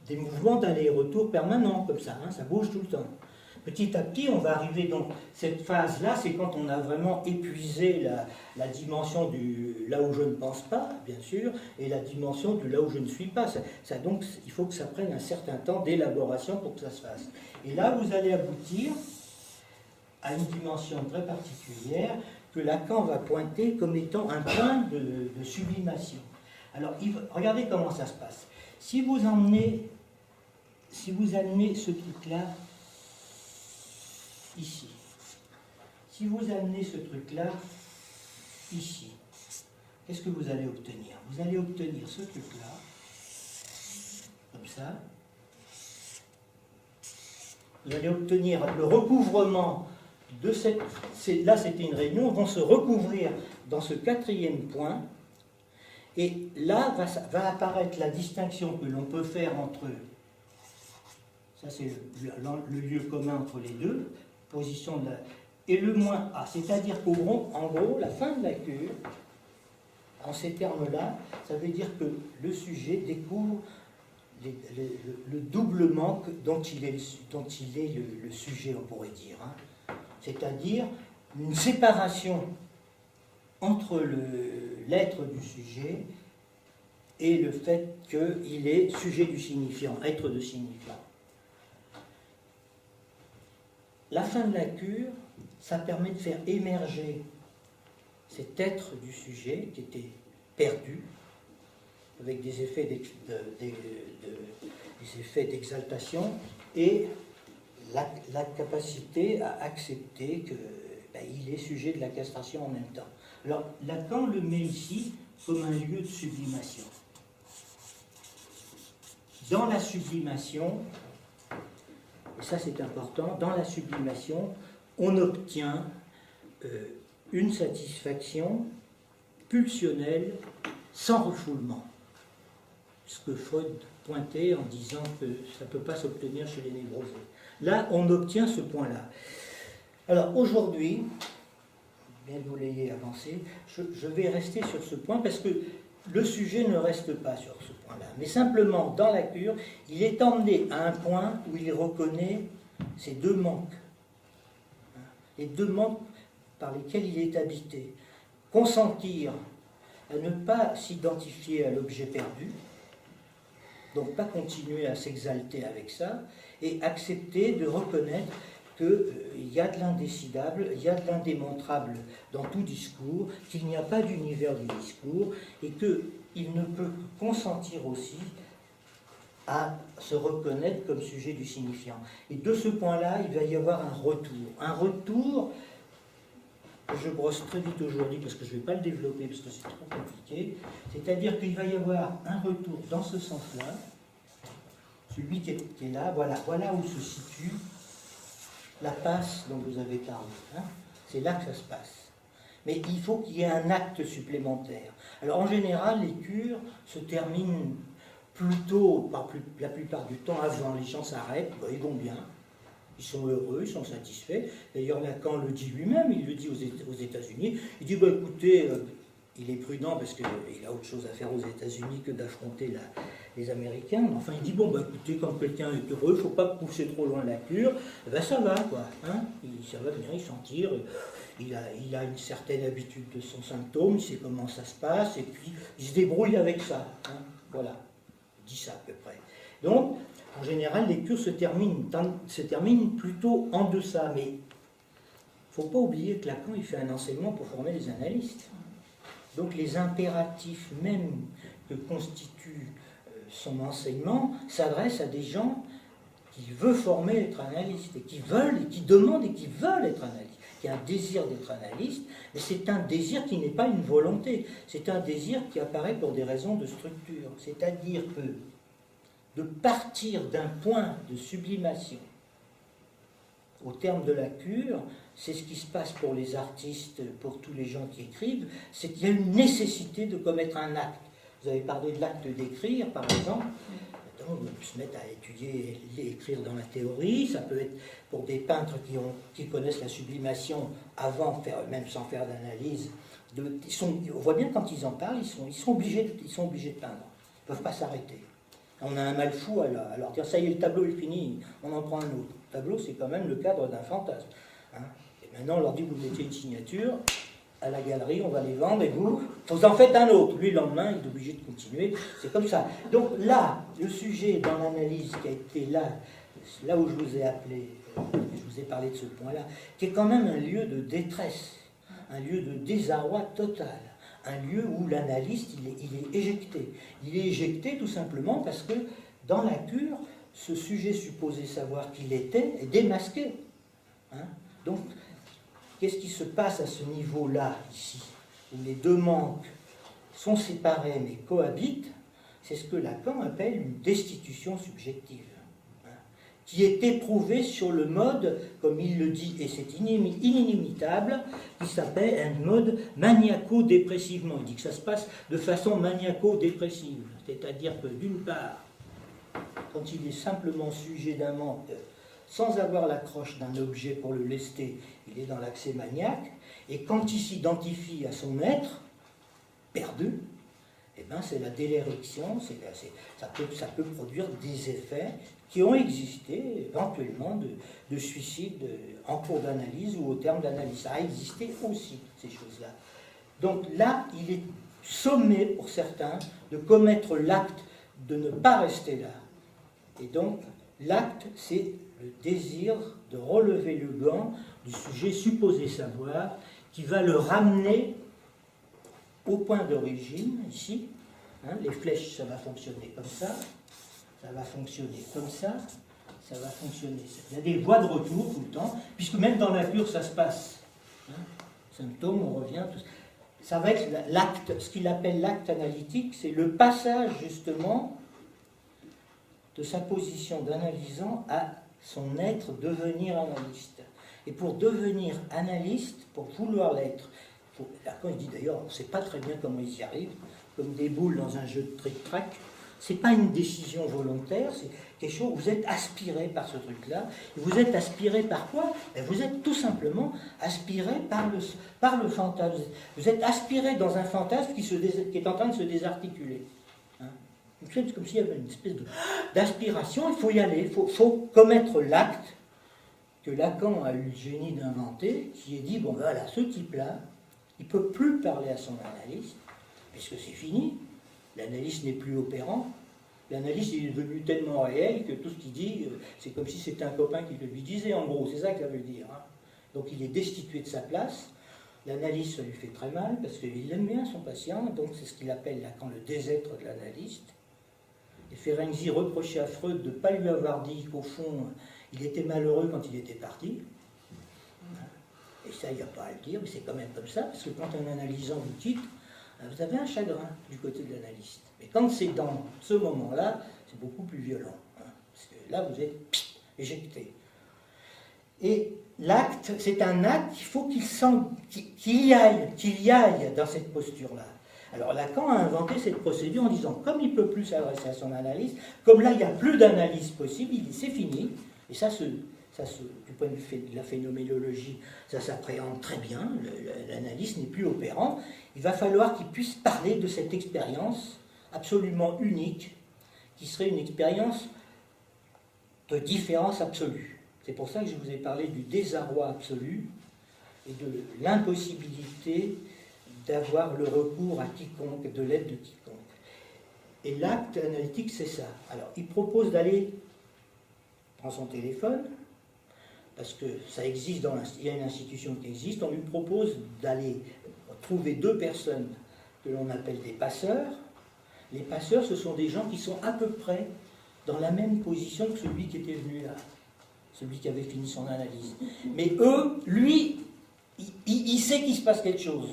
des mouvements d'aller et retour permanents, comme ça, hein, ça bouge tout le temps. petit à petit, on va arriver dans cette phase-là, c'est quand on a vraiment épuisé la dimension du là où je ne pense pas, bien sûr, et la dimension du là où je ne suis pas. Donc, il faut que ça prenne un certain temps d'élaboration pour que ça se fasse. Et là, vous allez aboutir à une dimension très particulière que Lacan va pointer comme étant un point de sublimation. Alors, regardez comment ça se passe. Si vous amenez ce truc-là ici, si vous amenez ce truc-là ici, qu'est-ce que vous allez obtenir? Vous allez obtenir ce truc-là, comme ça. Vous allez obtenir le recouvrement de cette... Là, c'était une réunion, vont se recouvrir dans ce quatrième point, et là va apparaître la distinction que l'on peut faire entre... Ça, c'est le lieu commun entre les deux, position de la... Et le moins A, c'est-à-dire qu'en gros, la fin de la cure, en ces termes-là, ça veut dire que le sujet découvre le doublement dont il est le sujet, on pourrait dire. Hein. C'est-à-dire une séparation entre l'être du sujet et le fait qu'il est sujet du signifiant, être de signifiant. La fin de la cure, ça permet de faire émerger cet être du sujet qui était perdu, avec des effets d'exaltation, et la capacité à accepter qu'il est sujet de la castration en même temps. Alors, Lacan le met ici comme un lieu de sublimation. Dans la sublimation, et ça c'est important, dans la sublimation, on obtient une satisfaction pulsionnelle sans refoulement. Ce que Freud pointait en disant que ça ne peut pas s'obtenir chez les névrosés. Là, on obtient ce point-là. Alors aujourd'hui, bien que vous l'ayez avancé, je vais rester sur ce point parce que le sujet ne reste pas sur ce point-là. Mais simplement, dans la cure, il est emmené à un point où il reconnaît ces deux manques. Les deux manques par lesquels il est habité. Consentir à ne pas s'identifier à l'objet perdu, donc pas continuer à s'exalter avec ça, et accepter de reconnaître qu'il y a de l'indécidable, il y a de l'indémontrable dans tout discours, qu'il n'y a pas d'univers du discours, et qu'il ne peut consentir aussi à se reconnaître comme sujet du signifiant. Et de ce point-là, il va y avoir un retour. Un retour, je brosse très vite aujourd'hui parce que je ne vais pas le développer parce que c'est trop compliqué, c'est-à-dire qu'il va y avoir un retour dans ce sens-là, celui qui est là, voilà où se situe la passe dont vous avez parlé. Hein. C'est là que ça se passe. Mais il faut qu'il y ait un acte supplémentaire. Alors en général, les cures se terminent plutôt, la plupart du temps, avant. Les gens s'arrêtent, ils vont bien, ils sont heureux, ils sont satisfaits. D'ailleurs, Lacan le dit lui-même, il le dit aux États-Unis. Il dit, écoutez, il est prudent parce qu'il a autre chose à faire aux États-Unis que d'affronter les Américains. Enfin, il dit, écoutez, quand quelqu'un est heureux, il ne faut pas pousser trop loin la cure, ça va, quoi. Hein, ça va bien, il s'en tire. Il a une certaine habitude de son symptôme, il sait comment ça se passe, et puis il se débrouille avec ça. Hein, voilà, il dit ça à peu près. Donc, en général, les cures se terminent plutôt en deçà, mais il ne faut pas oublier que Lacan, il fait un enseignement pour former les analystes. Donc les impératifs même que constitue son enseignement s'adressent à des gens qui veulent former, être analystes, et qui veulent, et qui demandent, et qui veulent être analystes. Il y a un désir d'être analyste, mais c'est un désir qui n'est pas une volonté, c'est un désir qui apparaît pour des raisons de structure. C'est-à-dire que de partir d'un point de sublimation au terme de la cure, c'est ce qui se passe pour les artistes, pour tous les gens qui écrivent, c'est qu'il y a une nécessité de commettre un acte. Vous avez parlé de l'acte d'écrire, par exemple. On peut se mettre à étudier et écrire dans la théorie. Ça peut être pour des peintres qui connaissent la sublimation avant, même sans faire d'analyse. On voit bien quand ils en parlent, ils sont obligés de peindre. Ils ne peuvent pas s'arrêter. On a un mal fou à leur dire ça y est, le tableau est fini, on en prend un autre. Le tableau, c'est quand même le cadre d'un fantasme. Hein. Et maintenant, on leur dit vous mettez une signature à la galerie, on va les vendre et vous en faites un autre. Lui, le lendemain, il est obligé de continuer. C'est comme ça. Donc là, le sujet dans l'analyse qui a été là où je vous ai appelé, je vous ai parlé de ce point-là, qui est quand même un lieu de détresse, un lieu de désarroi total. Un lieu où l'analyste, il est éjecté. Il est éjecté tout simplement parce que dans la cure, ce sujet supposé savoir qu'il était est démasqué. Hein. Donc, qu'est-ce qui se passe à ce niveau-là, ici, où les deux manques sont séparés mais cohabitent? C'est ce que Lacan appelle une destitution subjective, hein, qui est éprouvée sur le mode, comme il le dit, et c'est inimitable, qui s'appelle un mode maniaco-dépressivement. Il dit que ça se passe de façon maniaco-dépressive, c'est-à-dire que d'une part, quand il est simplement sujet d'un manque, sans avoir l'accroche d'un objet pour le lester, il est dans l'accès maniaque, et quand il s'identifie à son être perdu, eh ben c'est la délérection, ça peut produire des effets qui ont existé éventuellement de suicide en cours d'analyse ou au terme d'analyse. Ça a existé aussi, ces choses-là. Donc là, il est sommé pour certains de commettre l'acte de ne pas rester là. Et donc, l'acte, c'est le désir de relever le gant du sujet supposé savoir, qui va le ramener au point d'origine, ici. Hein, les flèches, ça va fonctionner comme ça va fonctionner comme ça va fonctionner. Il y a des voies de retour tout le temps, puisque même dans la cure, ça se passe. Hein, symptômes, on revient. Ça va être l'acte, ce qu'il appelle l'acte analytique, c'est le passage, justement, de sa position d'analysant à son être devenir analyste. Et pour devenir analyste, pour vouloir l'être, Lacan il dit d'ailleurs, on ne sait pas très bien comment ils y arrivent, comme des boules dans un jeu de trick-track, c'est pas une décision volontaire, c'est quelque chose, vous êtes aspiré par ce truc-là. Vous êtes aspiré par quoi? Vous êtes tout simplement aspiré par le fantasme. Vous êtes aspiré dans un fantasme qui est en train de se désarticuler. Hein, c'est comme s'il y avait une espèce d'aspiration, il faut y aller, il faut commettre l'acte que Lacan a eu le génie d'inventer, qui est dit, bon voilà, ce type-là, il ne peut plus parler à son analyste, puisque c'est fini, l'analyste n'est plus opérant, l'analyste est devenu tellement réel que tout ce qu'il dit, c'est comme si c'était un copain qui le lui disait, en gros, c'est ça que ça veut dire. Hein. Donc il est destitué de sa place, l'analyste, ça lui fait très mal, parce qu'il aime bien son patient, donc c'est ce qu'il appelle Lacan le désêtre de l'analyste. Et Ferenczi reprochait à Freud de ne pas lui avoir dit qu'au fond, il était malheureux quand il était parti. Et ça, il n'y a pas à le dire, mais c'est quand même comme ça, parce que quand un analysant vous quitte, vous avez un chagrin du côté de l'analyste. Mais quand c'est dans ce moment-là, c'est beaucoup plus violent. Hein, parce que là, vous êtes éjecté. Et l'acte, c'est un acte, il faut qu'il y aille dans cette posture-là. Alors Lacan a inventé cette procédure en disant, comme il ne peut plus s'adresser à son analyse, comme là, il n'y a plus d'analyse possible, il dit, c'est fini. Et ça, du point de vue de la phénoménologie, ça s'appréhende très bien, l'analyse n'est plus opérant. Il va falloir qu'il puisse parler de cette expérience absolument unique, qui serait une expérience de différence absolue. C'est pour ça que je vous ai parlé du désarroi absolu et de l'impossibilité d'avoir le recours à quiconque, de l'aide de quiconque. Et l'acte analytique, c'est ça. Alors, il propose d'aller, prend son téléphone, parce que ça existe, il y a une institution qui existe, on lui propose d'aller trouver deux personnes que l'on appelle des passeurs. Les passeurs, ce sont des gens qui sont à peu près dans la même position que celui qui était venu là, celui qui avait fini son analyse. Mais eux, lui, il sait qu'il se passe quelque chose.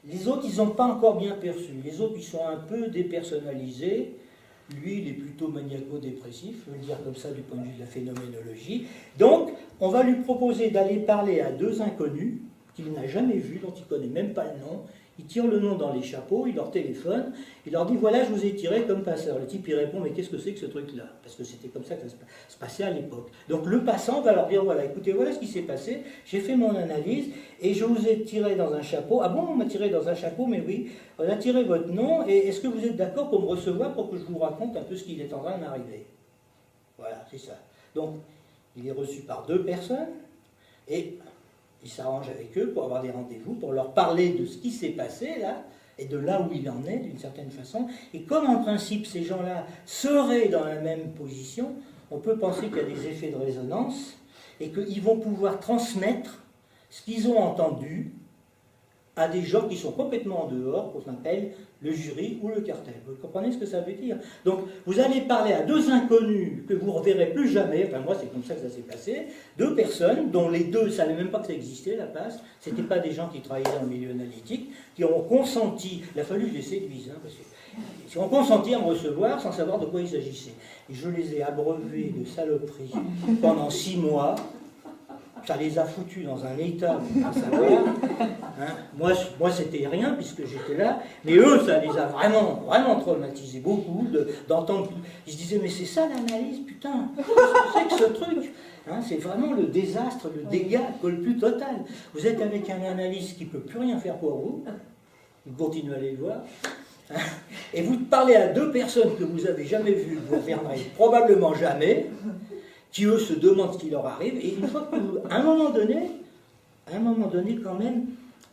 Les autres, ils n'ont pas encore bien perçu. Les autres, ils sont un peu dépersonnalisés. Lui, il est plutôt maniaco-dépressif, je veux le dire comme ça du point de vue de la phénoménologie. Donc, on va lui proposer d'aller parler à deux inconnus qu'il n'a jamais vus, dont il ne connaît même pas le nom. Il tire le nom dans les chapeaux, il leur téléphone, il leur dit voilà, je vous ai tiré comme passeur. Le type il répond mais qu'est-ce que c'est que ce truc-là? Parce que c'était comme ça que ça se passait à l'époque. Donc le passant va leur dire voilà, écoutez, voilà ce qui s'est passé, j'ai fait mon analyse et je vous ai tiré dans un chapeau. Ah bon, on m'a tiré dans un chapeau, mais oui, on a tiré votre nom et est-ce que vous êtes d'accord pour me recevoir pour que je vous raconte un peu ce qui est en train d'arriver? Voilà, c'est ça. Donc il est reçu par 2 personnes et il s'arrange avec eux pour avoir des rendez-vous, pour leur parler de ce qui s'est passé là, et de là où il en est, d'une certaine façon. Et comme en principe ces gens-là seraient dans la même position, on peut penser qu'il y a des effets de résonance, et qu'ils vont pouvoir transmettre ce qu'ils ont entendu à des gens qui sont complètement en dehors, qu'on appelle le jury ou le cartel. Vous comprenez ce que ça veut dire? Donc, vous allez parler à 2 inconnus que vous ne reverrez plus jamais, enfin moi c'est comme ça que ça s'est passé, 2 personnes dont les 2 ne savaient même pas que ça existait, la passe, ce n'étaient pas des gens qui travaillaient dans le milieu analytique, qui ont consenti, il a fallu que je les séduise, parce que, qui ont consenti à me recevoir sans savoir de quoi il s'agissait. Et je les ai abreuvés de saloperies pendant 6 mois. Ça les a foutus dans un état, vous pouvez savoir. Hein. Moi c'était rien puisque j'étais là, mais eux, ça les a vraiment, vraiment traumatisés beaucoup d'entendre. Ils se disaient, mais c'est ça l'analyse, putain, qu'est-ce que c'est que ce truc hein, c'est vraiment le désastre, le dégât, le plus total. Vous êtes avec un analyste qui ne peut plus rien faire pour vous, vous continuez à aller le voir, hein, et vous parlez à 2 personnes que vous n'avez jamais vues, vous ne verrez probablement jamais, qui eux se demandent ce qui leur arrive, et une fois que à un moment donné quand même,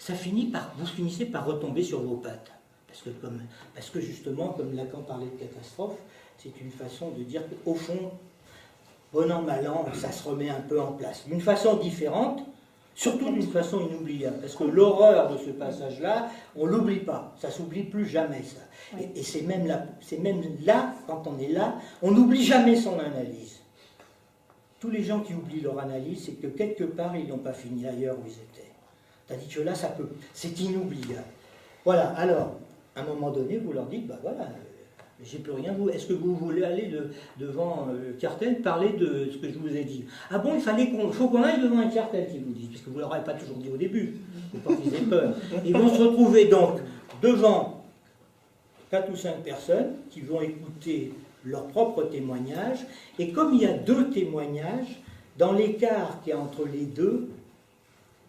vous finissez par retomber sur vos pattes. Parce que justement, comme Lacan parlait de catastrophe, c'est une façon de dire qu'au fond, bon an, mal an, ça se remet un peu en place. D'une façon différente, surtout d'une façon inoubliable. Parce que l'horreur de ce passage-là, on ne l'oublie pas. Ça ne s'oublie plus jamais, ça. Et c'est même là, quand on est là, on n'oublie jamais son analyse. Tous les gens qui oublient leur analyse, c'est que quelque part, ils n'ont pas fini ailleurs où ils étaient. C'est-à-dire que là, c'est inoubliable. Voilà, alors, à un moment donné, vous leur dites, bah voilà, j'ai plus rien, est-ce que vous voulez aller devant le cartel, parler de ce que je vous ai dit? Ah bon, il faut qu'on aille devant un cartel, qui vous dit, parce que vous ne l'aurez pas toujours dit au début, il ne faut pas qu'ils aient peur. Ils vont se retrouver donc devant 4 ou 5 personnes qui vont écouter leur propre témoignage, et comme il y a 2 témoignages, dans l'écart qu'il y a entre les 2,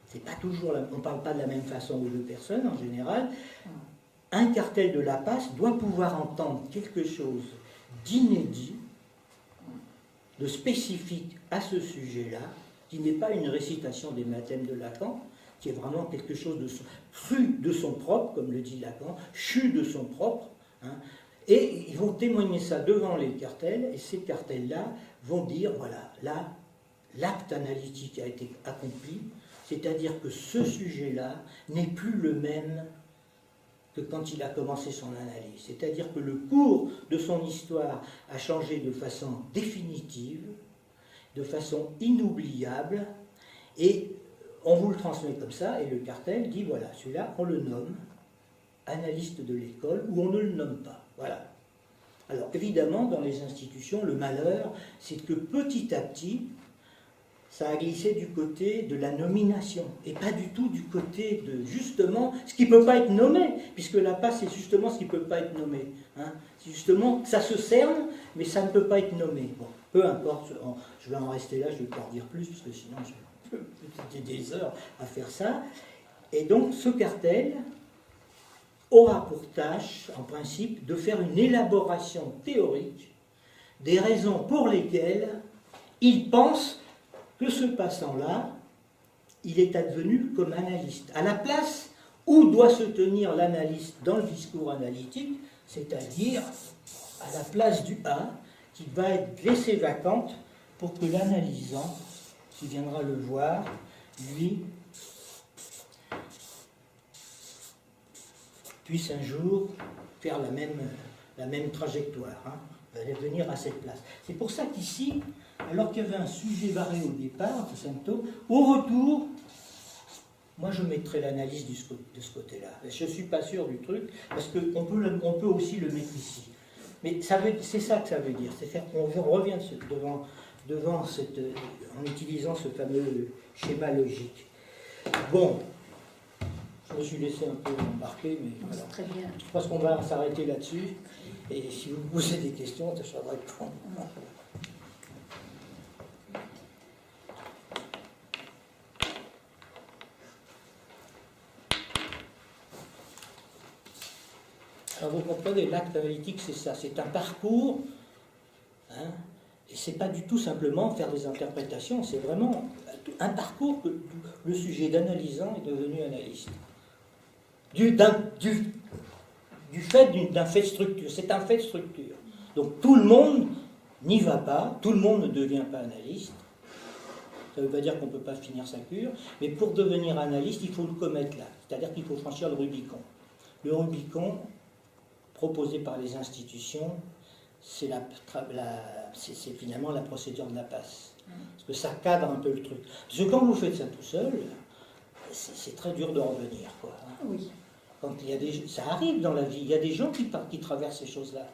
c'est pas toujours on ne parle pas de la même façon aux 2 personnes en général, un cartel de la passe doit pouvoir entendre quelque chose d'inédit, de spécifique à ce sujet-là, qui n'est pas une récitation des mathèmes de Lacan, qui est vraiment quelque chose de cru de son propre, comme le dit Lacan, chu de son propre, hein. Et ils vont témoigner ça devant les cartels, et ces cartels-là vont dire, voilà, là, l'acte analytique a été accompli, c'est-à-dire que ce sujet-là n'est plus le même que quand il a commencé son analyse. C'est-à-dire que le cours de son histoire a changé de façon définitive, de façon inoubliable, et on vous le transmet comme ça, et le cartel dit, voilà, celui-là, on le nomme analyste de l'école, ou on ne le nomme pas. Voilà. Alors, évidemment, dans les institutions, le malheur, c'est que petit à petit, ça a glissé du côté de la nomination, et pas du tout du côté de, justement, ce qui ne peut pas être nommé, puisque la passe, c'est justement ce qui ne peut pas être nommé. Hein. C'est justement, ça se cerne, mais ça ne peut pas être nommé. Bon, peu importe, je vais en rester là, je ne vais pas en dire plus, parce que sinon, je vais des heures à faire ça. Et donc, ce cartel aura pour tâche, en principe, de faire une élaboration théorique des raisons pour lesquelles il pense que ce passant-là, il est advenu comme analyste. À la place où doit se tenir l'analyste dans le discours analytique, c'est-à-dire à la place du A, qui va être laissée vacante pour que l'analysant, qui viendra le voir, lui, puisse un jour faire la même trajectoire, hein, venir à cette place. C'est pour ça qu'ici, alors qu'il y avait un sujet barré au départ, de symptômes, au retour, moi je mettrais l'analyse de ce côté-là. Je ne suis pas sûr du truc, parce qu'on peut aussi le mettre ici. Mais c'est ça que ça veut dire, c'est-à-dire qu'on revient devant en utilisant ce fameux schéma logique. Bon, je Je me suis laissé un peu embarquer, mais voilà. Très bien. Je pense qu'on va s'arrêter là-dessus. Et si vous posez des questions, je vais répondre. Alors vous comprenez, l'acte analytique, c'est ça, c'est un parcours, hein, et c'est pas du tout simplement faire des interprétations, c'est vraiment un parcours que le sujet d'analysant est devenu analyste. Du fait d'un fait de structure, c'est un fait de structure. Donc tout le monde n'y va pas, tout le monde ne devient pas analyste. Ça ne veut pas dire qu'on ne peut pas finir sa cure, mais pour devenir analyste, il faut le commettre là, c'est-à-dire qu'il faut franchir le Rubicon. Le Rubicon, proposé par les institutions, c'est finalement la procédure de la passe. Parce que ça cadre un peu le truc. Parce que quand vous faites ça tout seul, c'est très dur de revenir, quoi. Oui. Quand ça arrive dans la vie, il y a des gens qui traversent ces choses-là.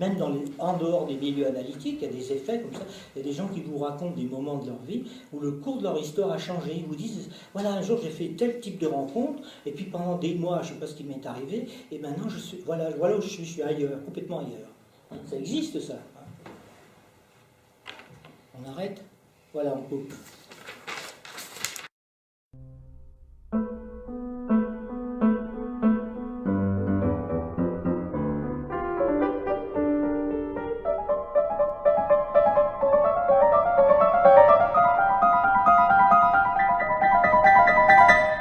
Même en dehors des milieux analytiques, il y a des effets comme ça. Il y a des gens qui vous racontent des moments de leur vie où le cours de leur histoire a changé. Ils vous disent, voilà, un jour j'ai fait tel type de rencontre, et puis pendant des mois, je ne sais pas ce qui m'est arrivé, et maintenant, voilà où je suis ailleurs, complètement ailleurs. Ça existe, ça. On arrête? Voilà, on coupe.